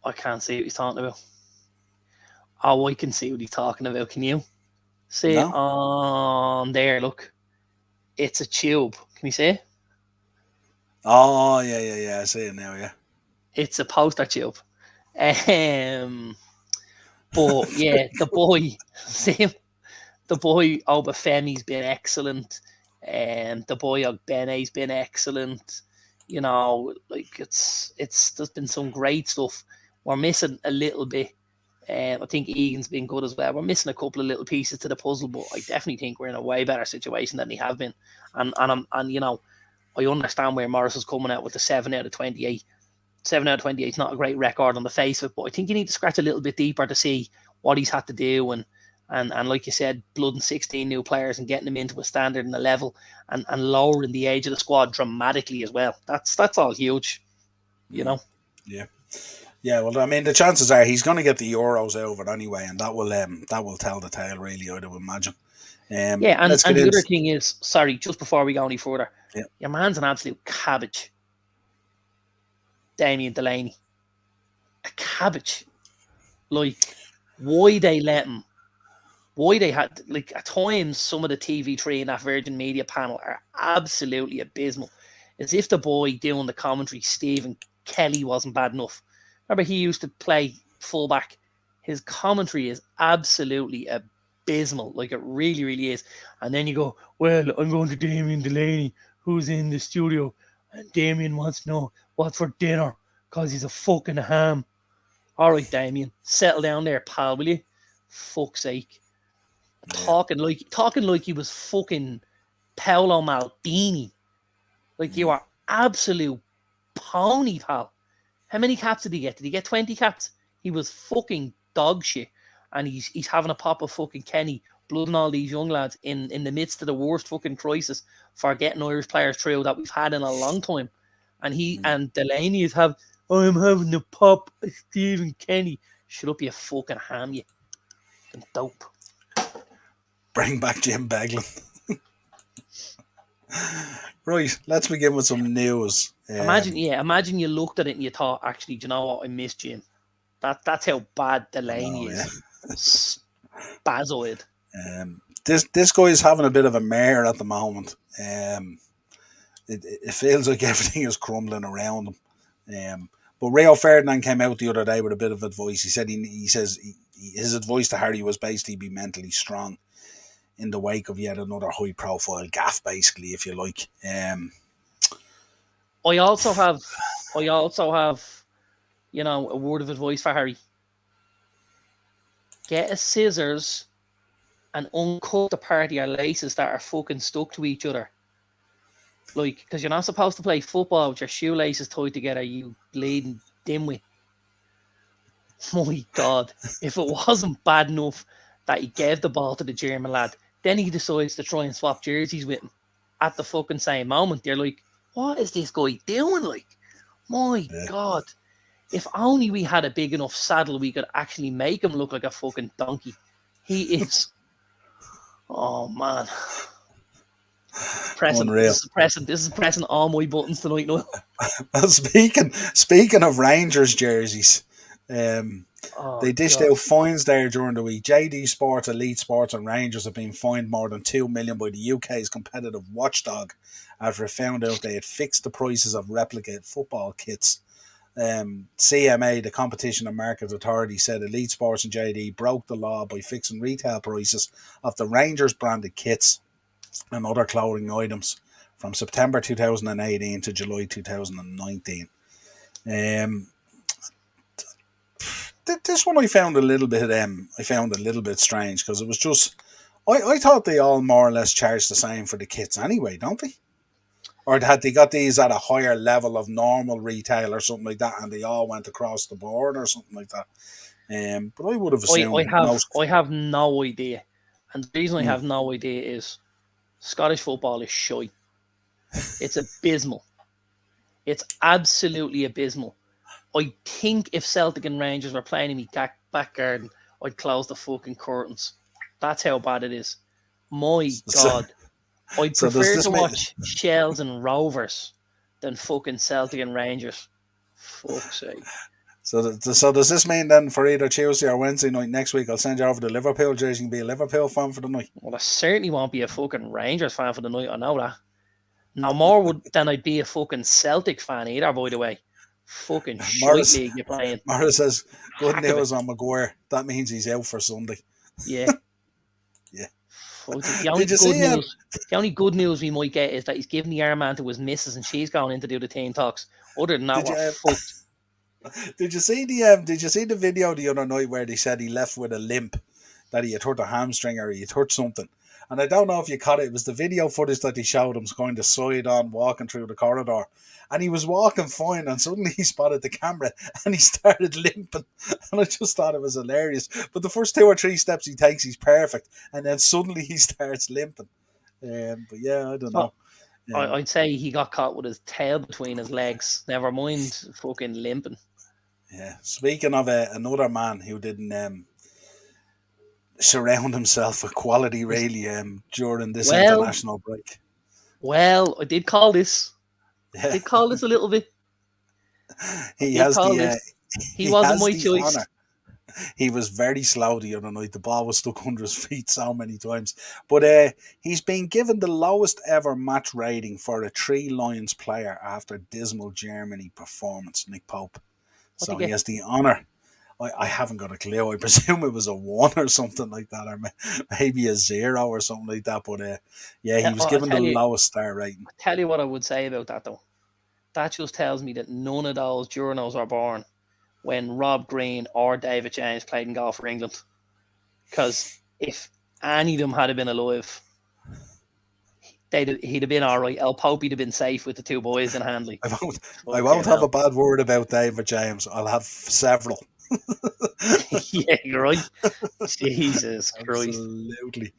Speaker 2: I can't see what he's talking about. Oh, I can see what he's talking about. Can you see it on there? Look. It's a tube. Can you see it?
Speaker 1: Oh, yeah. I see it now, yeah.
Speaker 2: It's a poster tube. But yeah, the boy Obafemi's been excellent. The boy Ogbene's been excellent. You know, like, there's been some great stuff. We're missing a little bit. I think Egan's been good as well. We're missing a couple of little pieces to the puzzle, but I definitely think we're in a way better situation than they have been. And you know, I understand where Morris is coming out with the 7 out of 28. 7 out of 28 is not a great record on the face of it, but I think you need to scratch a little bit deeper to see what he's had to do, and like you said, blooding 16 new players and getting them into a standard and a level, and lowering the age of the squad dramatically as well. That's all huge, you know.
Speaker 1: Yeah, well, I mean, the chances are he's going to get the Euros out of it anyway, and that will tell the tale, really, I'd imagine.
Speaker 2: And the other thing is, sorry, just before we go any further, your man's an absolute cabbage, Damien Delaney. A cabbage. Like, why they let him? Why they had, like, at times, some of the TV3 and that Virgin Media panel are absolutely abysmal. As if the boy doing the commentary, Stephen Kelly, wasn't bad enough. Remember, he used to play fullback. His commentary is absolutely abysmal. Like, it really, really is. And then you go, well, I'm going to Damien Delaney, who's in the studio, and Damien wants to know what's for dinner, because he's a fucking ham. All right, Damien, settle down there, pal, will you? Fuck's sake. Talking like he was fucking Paolo Maldini. Like, you are absolute pony, pal. How many caps did he get? Did he get 20 caps? He was fucking dog shit. And he's having a pop of fucking Kenny, blooding all these young lads in the midst of the worst fucking crisis for getting Irish players through that we've had in a long time. and Delaney is I'm having a pop, Stephen Kenny. Shut up, you fucking ham, you fucking dope.
Speaker 1: Bring back Jim Beglin. Right, let's begin with some news.
Speaker 2: Imagine you looked at it and you thought, actually, do you know what? I miss Jim. That's how bad Delaney is. Spazoid.
Speaker 1: This guy is having a bit of a mare at the moment. It feels like everything is crumbling around him. But Rio Ferdinand came out the other day with a bit of advice. He said his advice to Harry was basically be mentally strong in the wake of yet another high profile gaffe, basically, if you like.
Speaker 2: I also have, a word of advice for Harry. Get a scissors and uncut the part of your laces that are fucking stuck to each other. Like, because you're not supposed to play football with your shoelaces tied together, you bleeding dimwit. My God. If it wasn't bad enough that he gave the ball to the German lad, then he decides to try and swap jerseys with him at the fucking same moment. They're like, what is this guy doing? Like, my God. If only we had a big enough saddle, we could actually make him look like a fucking donkey. He is. Oh, man. This is pressing all my buttons tonight, Noel.
Speaker 1: Well, speaking of Rangers jerseys, they dished out fines there during the week. JD Sports, Elite Sports, and Rangers have been fined more than $2 million by the UK's competitive watchdog after it found out they had fixed the prices of replica football kits. CMA, the Competition and Markets Authority, said Elite Sports and JD broke the law by fixing retail prices of the Rangers branded kits and other clothing items from September 2018 to July 2019. This one I found a little bit strange because it was just I thought they all more or less charged the same for the kits anyway, don't they? Or had they got these at a higher level of normal retail or something like that, and they all went across the board or something like that? But I would have assumed
Speaker 2: I have no idea, and the reason I have no idea is Scottish football is shite. It's abysmal. It's absolutely abysmal. I think if Celtic and Rangers were playing in my back garden, I'd close the fucking curtains. That's how bad it is. My God. I'd prefer to watch Shells and Rovers than fucking Celtic and Rangers. Fuck's sake.
Speaker 1: So does this mean then for either Tuesday or Wednesday night next week, I'll send you over the Liverpool jersey and be a Liverpool fan for the night?
Speaker 2: Well, I certainly won't be a fucking Rangers fan for the night. I know that. No more than I'd be a fucking Celtic fan either, by the way. Fucking shite league you're playing.
Speaker 1: Morris says, good news on Maguire. That means he's out for Sunday.
Speaker 2: Yeah.
Speaker 1: Yeah.
Speaker 2: The only good news we might get is that he's giving the armband to his missus and she's going in to do the team talks. Other than that, we're fucked.
Speaker 1: Did you see the video the other night where they said he left with a limp, that he had hurt a hamstring or he had hurt something? And I don't know if you caught it. It was the video footage that they showed him going to side on walking through the corridor. And he was walking fine and suddenly he spotted the camera and he started limping. And I just thought it was hilarious. But the first 2 or 3 steps he takes, he's perfect. And then suddenly he starts limping. But yeah, I don't know.
Speaker 2: I'd say he got caught with his tail between his legs. Never mind fucking limping.
Speaker 1: Yeah. Speaking of another man who didn't surround himself with quality really during this international break.
Speaker 2: Well, I did call this. I did call this a little bit.
Speaker 1: He wasn't my choice. Honor. He was very slow the other night. The ball was stuck under his feet so many times. But he's been given the lowest ever match rating for a Three Lions player after dismal Germany performance, Nick Pope. So he has the honour. I haven't got a clue. I presume it was a 1 or something like that, or maybe a 0 or something like that. But he was given the lowest star rating.
Speaker 2: I'll tell you what I would say about that, though. That just tells me that none of those journos were born when Rob Green or David James played in golf for England. Because if any of them had been alive, he'd have been all right. El Popey'd have been safe with the 2 boys in Handley.
Speaker 1: I won't have a bad word about David James. I'll have several.
Speaker 2: Yeah, you're right. Jesus Christ.
Speaker 1: Absolutely.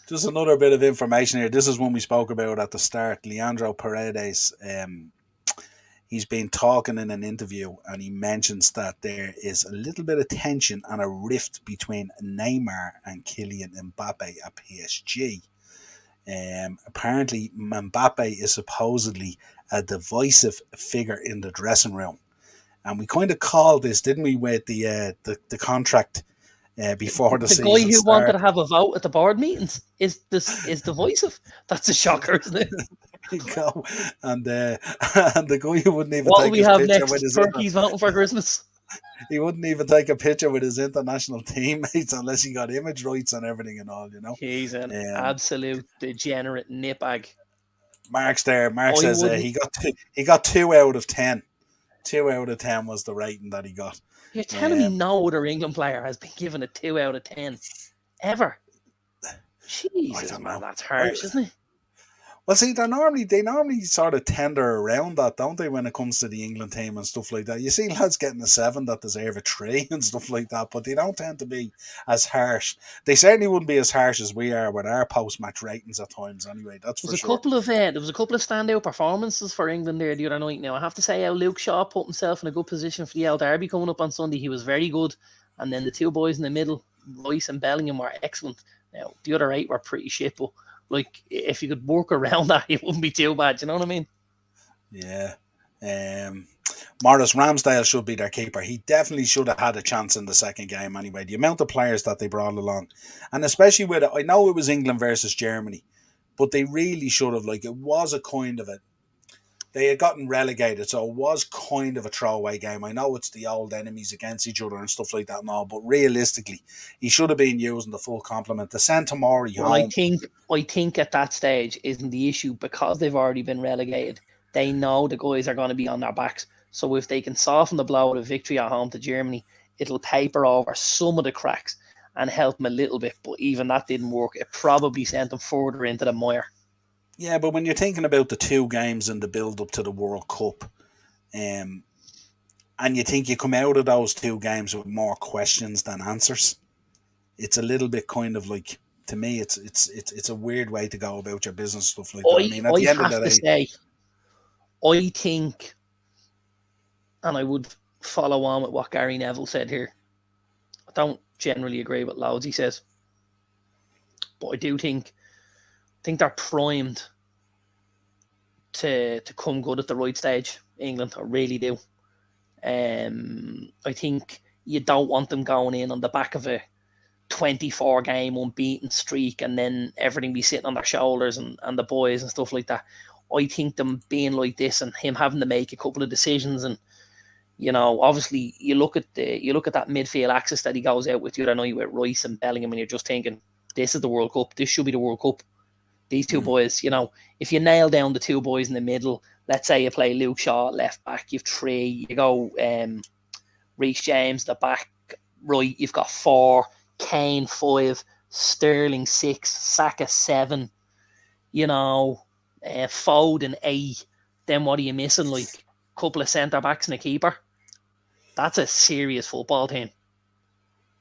Speaker 1: Just another bit of information here. This is one we spoke about at the start. Leandro Paredes, he's been talking in an interview and he mentions that there is a little bit of tension and a rift between Neymar and Kylian Mbappe at PSG. Apparently, Mbappe is supposedly a divisive figure in the dressing room. And we kind of called this, didn't we, with the contract before the
Speaker 2: The guy
Speaker 1: season
Speaker 2: who wanted
Speaker 1: started.
Speaker 2: to have a vote at the board meetings is divisive. That's a shocker, isn't it?
Speaker 1: You go. And, and the guy who wouldn't even
Speaker 2: What will
Speaker 1: take
Speaker 2: we
Speaker 1: his
Speaker 2: have
Speaker 1: picture with
Speaker 2: next?
Speaker 1: his
Speaker 2: Turkey's voting for Christmas.
Speaker 1: he wouldn't even take a picture with his international teammates unless he got image rights and everything and all, you know.
Speaker 2: He's an
Speaker 1: Um,
Speaker 2: absolute degenerate nitbag.
Speaker 1: Mark's there. Mark
Speaker 2: I
Speaker 1: says
Speaker 2: wouldn't.
Speaker 1: he got 2 out of 10. 2 out of 10 was the rating that he got.
Speaker 2: You're telling me no other England player has been given a 2 out of 10 ever? Jesus, man, that's harsh, isn't it?
Speaker 1: Well, see, they normally sort of tender around that, don't they, when it comes to the England team and stuff like that. You see lads getting a 7 that deserve a 3 and stuff like that, but they don't tend to be as harsh. They certainly wouldn't be as harsh as we are with our post-match ratings at times anyway, that's for sure.
Speaker 2: There was a couple of standout performances for England there the other night. Now, I have to say how Luke Shaw put himself in a good position for the El Derby coming up on Sunday. He was very good. And then the two boys in the middle, Rice and Bellingham, were excellent. Now, the other 8 were pretty shit, but like, if you could work around that, it wouldn't be too bad. You know what I mean?
Speaker 1: Yeah. Maurice Ramsdale should be their keeper. He definitely should have had a chance in the second game anyway. The amount of players that they brought along, and especially with it, I know it was England versus Germany, but they really should have. Like, it was a kind of a. They had gotten relegated, so it was kind of a throwaway game. I know it's the old enemies against each other and stuff like that and all, but realistically, he should have been using the full complement. To send Tomori home.
Speaker 2: I think at that stage isn't the issue because they've already been relegated. They know the guys are going to be on their backs. So if they can soften the blow with a victory at home to Germany, it'll paper over some of the cracks and help them a little bit. But even that didn't work. It probably sent them further into the mire.
Speaker 1: Yeah, but when you're thinking about the 2 games in the build-up to the World Cup, and you think you come out of those 2 games with more questions than answers, it's a little bit kind of like, to me, it's a weird way to go about your business, stuff like that. I mean, at the end of the day,
Speaker 2: I think, and I would follow on with what Gary Neville said here. I don't generally agree with loads he says, but I do think they're primed to come good at the right stage. England, I really do. I think you don't want them going in on the back of a 24-game unbeaten streak and then everything be sitting on their shoulders and the boys and stuff like that. I think them being like this and him having to make a couple of decisions, and you know, obviously you look at that midfield axis that he goes out with the other night with Rice and Bellingham, and you're just thinking, this is the World Cup. This should be the World Cup. These 2 boys, you know, if you nail down the 2 boys in the middle, let's say you play Luke Shaw at left back, you've 3, you go Reece James the back right, you've got 4, Kane 5, Sterling 6, Saka 7, you know, Foden 8. Then what are you missing? Like a couple of centre backs and a keeper. That's a serious football team.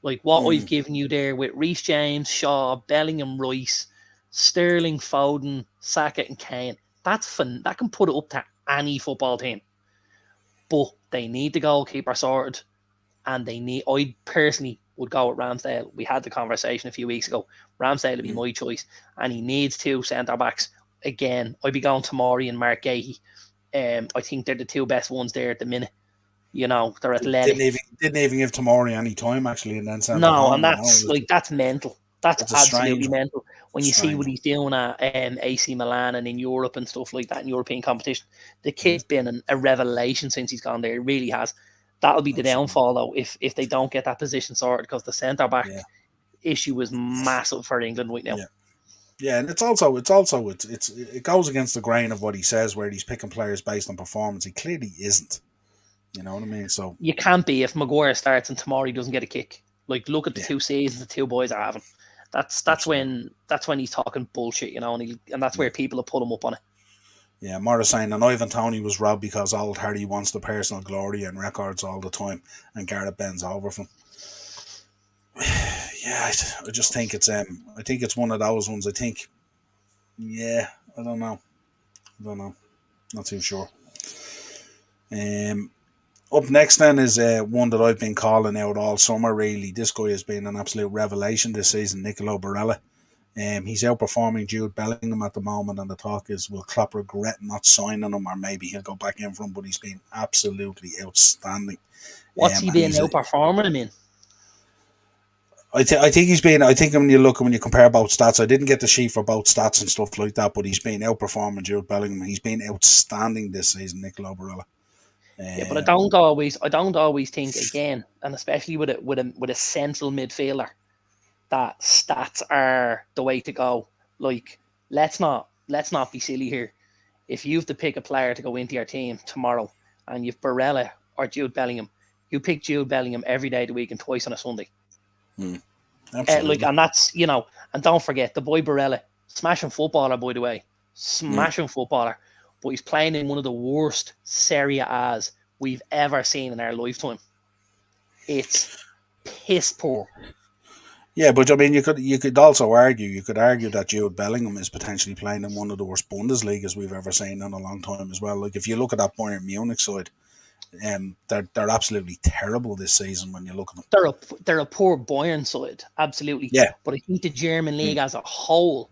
Speaker 2: Like what I've given you there with Reece James, Shaw, Bellingham, Rice, Sterling, Foden, Saka and Kane. That's fun. That can put it up to any football team. But they need the goalkeeper sorted, and I personally would go with Ramsdale. We had the conversation a few weeks ago. Ramsdale would be my choice, and he needs 2 centre backs. Again, I'd be going Tomori and Mark Gahey. I think they're the 2 best ones there at the minute. You know, they're athletic.
Speaker 1: Didn't even give Tomori any time actually, and then sent
Speaker 2: no,
Speaker 1: home,
Speaker 2: and that's mental. That's absolutely mental. When you see what he's doing at AC Milan and in Europe and stuff like that, in European competition, the kid's been a revelation since he's gone there. It really has. That'll be the downfall though if they don't get that position sorted, because the centre back issue is massive for England right now.
Speaker 1: Yeah, and it goes against the grain of what he says, where he's picking players based on performance. He clearly isn't. You know what I mean? So
Speaker 2: you can't be if Maguire starts and Tomori doesn't get a kick. Like, look at the 2 seasons the 2 boys are having. That's when he's talking bullshit, you know, and that's where people have put him up on it.
Speaker 1: Yeah, Morris saying, and Ivan Toney was robbed because old Harry wants the personal glory and records all the time, and Gareth bends over from. Yeah, I just think I think it's one of those ones. I think, yeah, I don't know. Not too sure. Um, Up next then is one that I've been calling out all summer. Really, this guy has been an absolute revelation this season, Nicolo Barella. He's outperforming Jude Bellingham at the moment, and the talk is, will Klopp regret not signing him, or maybe he'll go back in for him? But he's been absolutely outstanding.
Speaker 2: What's he
Speaker 1: And
Speaker 2: been outperforming him in?
Speaker 1: I think he's been. I think when you compare both stats, I didn't get the sheet for both stats and stuff like that, but he's been outperforming Jude Bellingham. He's been outstanding this season, Nicolo Barella.
Speaker 2: Yeah, but I don't always think again, and especially with a central midfielder, that stats are the way to go. Like, let's not be silly here. If you have to pick a player to go into your team tomorrow, and you've Barella or Jude Bellingham, you pick Jude Bellingham every day of the week and twice on a Sunday.
Speaker 1: Absolutely.
Speaker 2: And that's, and don't forget the boy Barella, smashing footballer, by the way, footballer, but he's playing in one of the worst Serie A's we've ever seen in our lifetime. It's piss poor.
Speaker 1: Yeah, but I mean, you could also argue that Jude Bellingham is potentially playing in one of the worst Bundesligas we've ever seen in a long time as well. Like, if you look at that Bayern Munich side, they're absolutely terrible this season when you look at them.
Speaker 2: They're a poor Bayern side, absolutely.
Speaker 1: Yeah.
Speaker 2: But I think the German league as a whole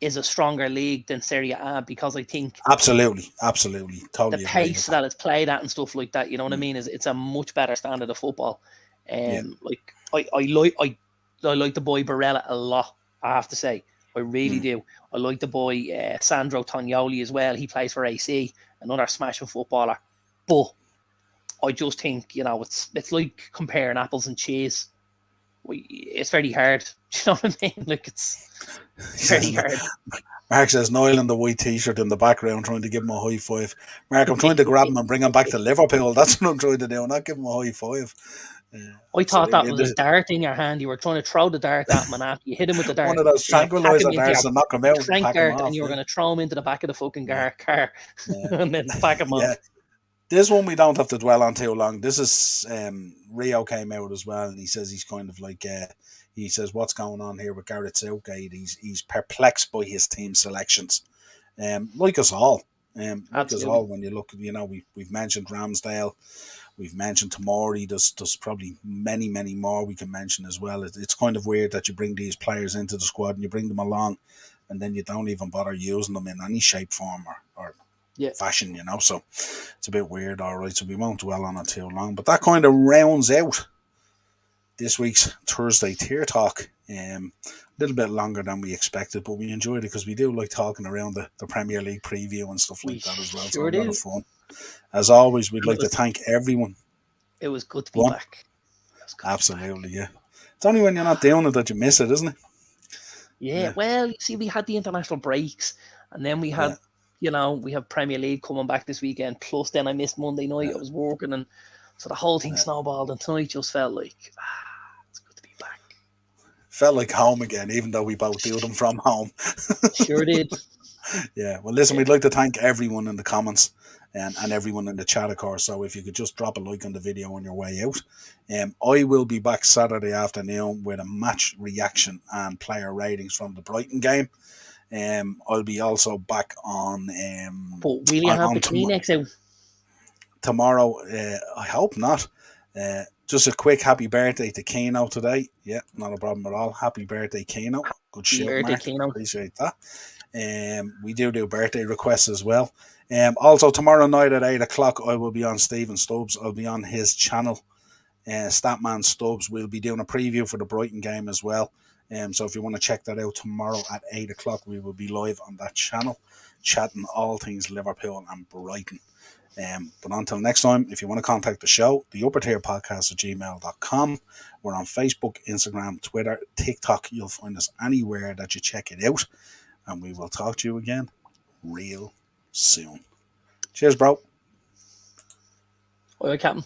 Speaker 2: is a stronger league than Serie A, because I think
Speaker 1: absolutely, totally
Speaker 2: the pace that it's played at and stuff like that, you know what I mean, is it's a much better standard of football. Like, I like the boy Barella a lot, I have to say. I really do. I like the boy Sandro Tonali as well. He plays for AC, another smashing footballer. But I just think, it's like comparing apples and cheese. It's very hard. Do you know what I mean? Like, it's very hard.
Speaker 1: Mark says Niall in the white t-shirt in the background trying to give him a high five. Mark, I'm trying to grab him and bring him back to Liverpool. That's what I'm trying to do. I'm not give him a high five.
Speaker 2: I thought that was a dart in your hand. You were trying to throw the dart at him, and after you hit him with the dart,
Speaker 1: one of those tranquilizer darts and knock him out.
Speaker 2: And you were going to throw him into the back of the fucking car and then pack him off.
Speaker 1: This one we don't have to dwell on too long. This is Rio came out as well, and he says he's kind of like he says, what's going on here with Gareth Southgate? He's perplexed by his team selections, like us all. Like us all. When you look, we've mentioned Ramsdale, we've mentioned Tomori. There's probably many more we can mention as well. It's kind of weird that you bring these players into the squad and you bring them along, and then you don't even bother using them in any shape, form, or fashion, so it's a bit weird. All right, so we won't dwell on it too long, but that kind of rounds out this week's Thursday Tier Talk. A little bit longer than we expected, but we enjoyed it because we do like talking around the Premier League preview and stuff like that as well. So a lot of fun. As always, we'd like to thank everyone.
Speaker 2: It was good to be back.
Speaker 1: Absolutely, yeah. It's only when you're not doing it that you miss it, isn't it?
Speaker 2: Yeah. Well, you see, we had the international breaks, and then we had we have Premier League coming back this weekend. Plus, then I missed Monday night. I was working, and so the whole thing snowballed. And tonight just felt like it's good to be back.
Speaker 1: Felt like home again, even though we both do them from home.
Speaker 2: Sure did.
Speaker 1: Yeah. Well, listen, we'd like to thank everyone in the comments and everyone in the chat, of course. So if you could just drop a like on the video on your way out. I will be back Saturday afternoon with a match reaction and player ratings from the Brighton game. I'll be also back on.
Speaker 2: But will you have the Kleenex out
Speaker 1: tomorrow? I hope not. Just a quick happy birthday to Keno today. Yeah, not a problem at all. Happy birthday, Keno. Good shit, Mark. Keno. Appreciate that. We do birthday requests as well. Also tomorrow night at 8 o'clock, I will be on Stephen Stubbs. I'll be on his channel. Statman Stubbs. We'll be doing a preview for the Brighton game as well. So if you want to check that out tomorrow at 8 o'clock, we will be live on that channel, chatting all things Liverpool and Brighton. But until next time, if you want to contact the show, the Upper Tier Podcast at gmail.com. We're on Facebook, Instagram, Twitter, TikTok. You'll find us anywhere that you check it out. And we will talk to you again real soon. Cheers, bro.
Speaker 2: All right, Captain.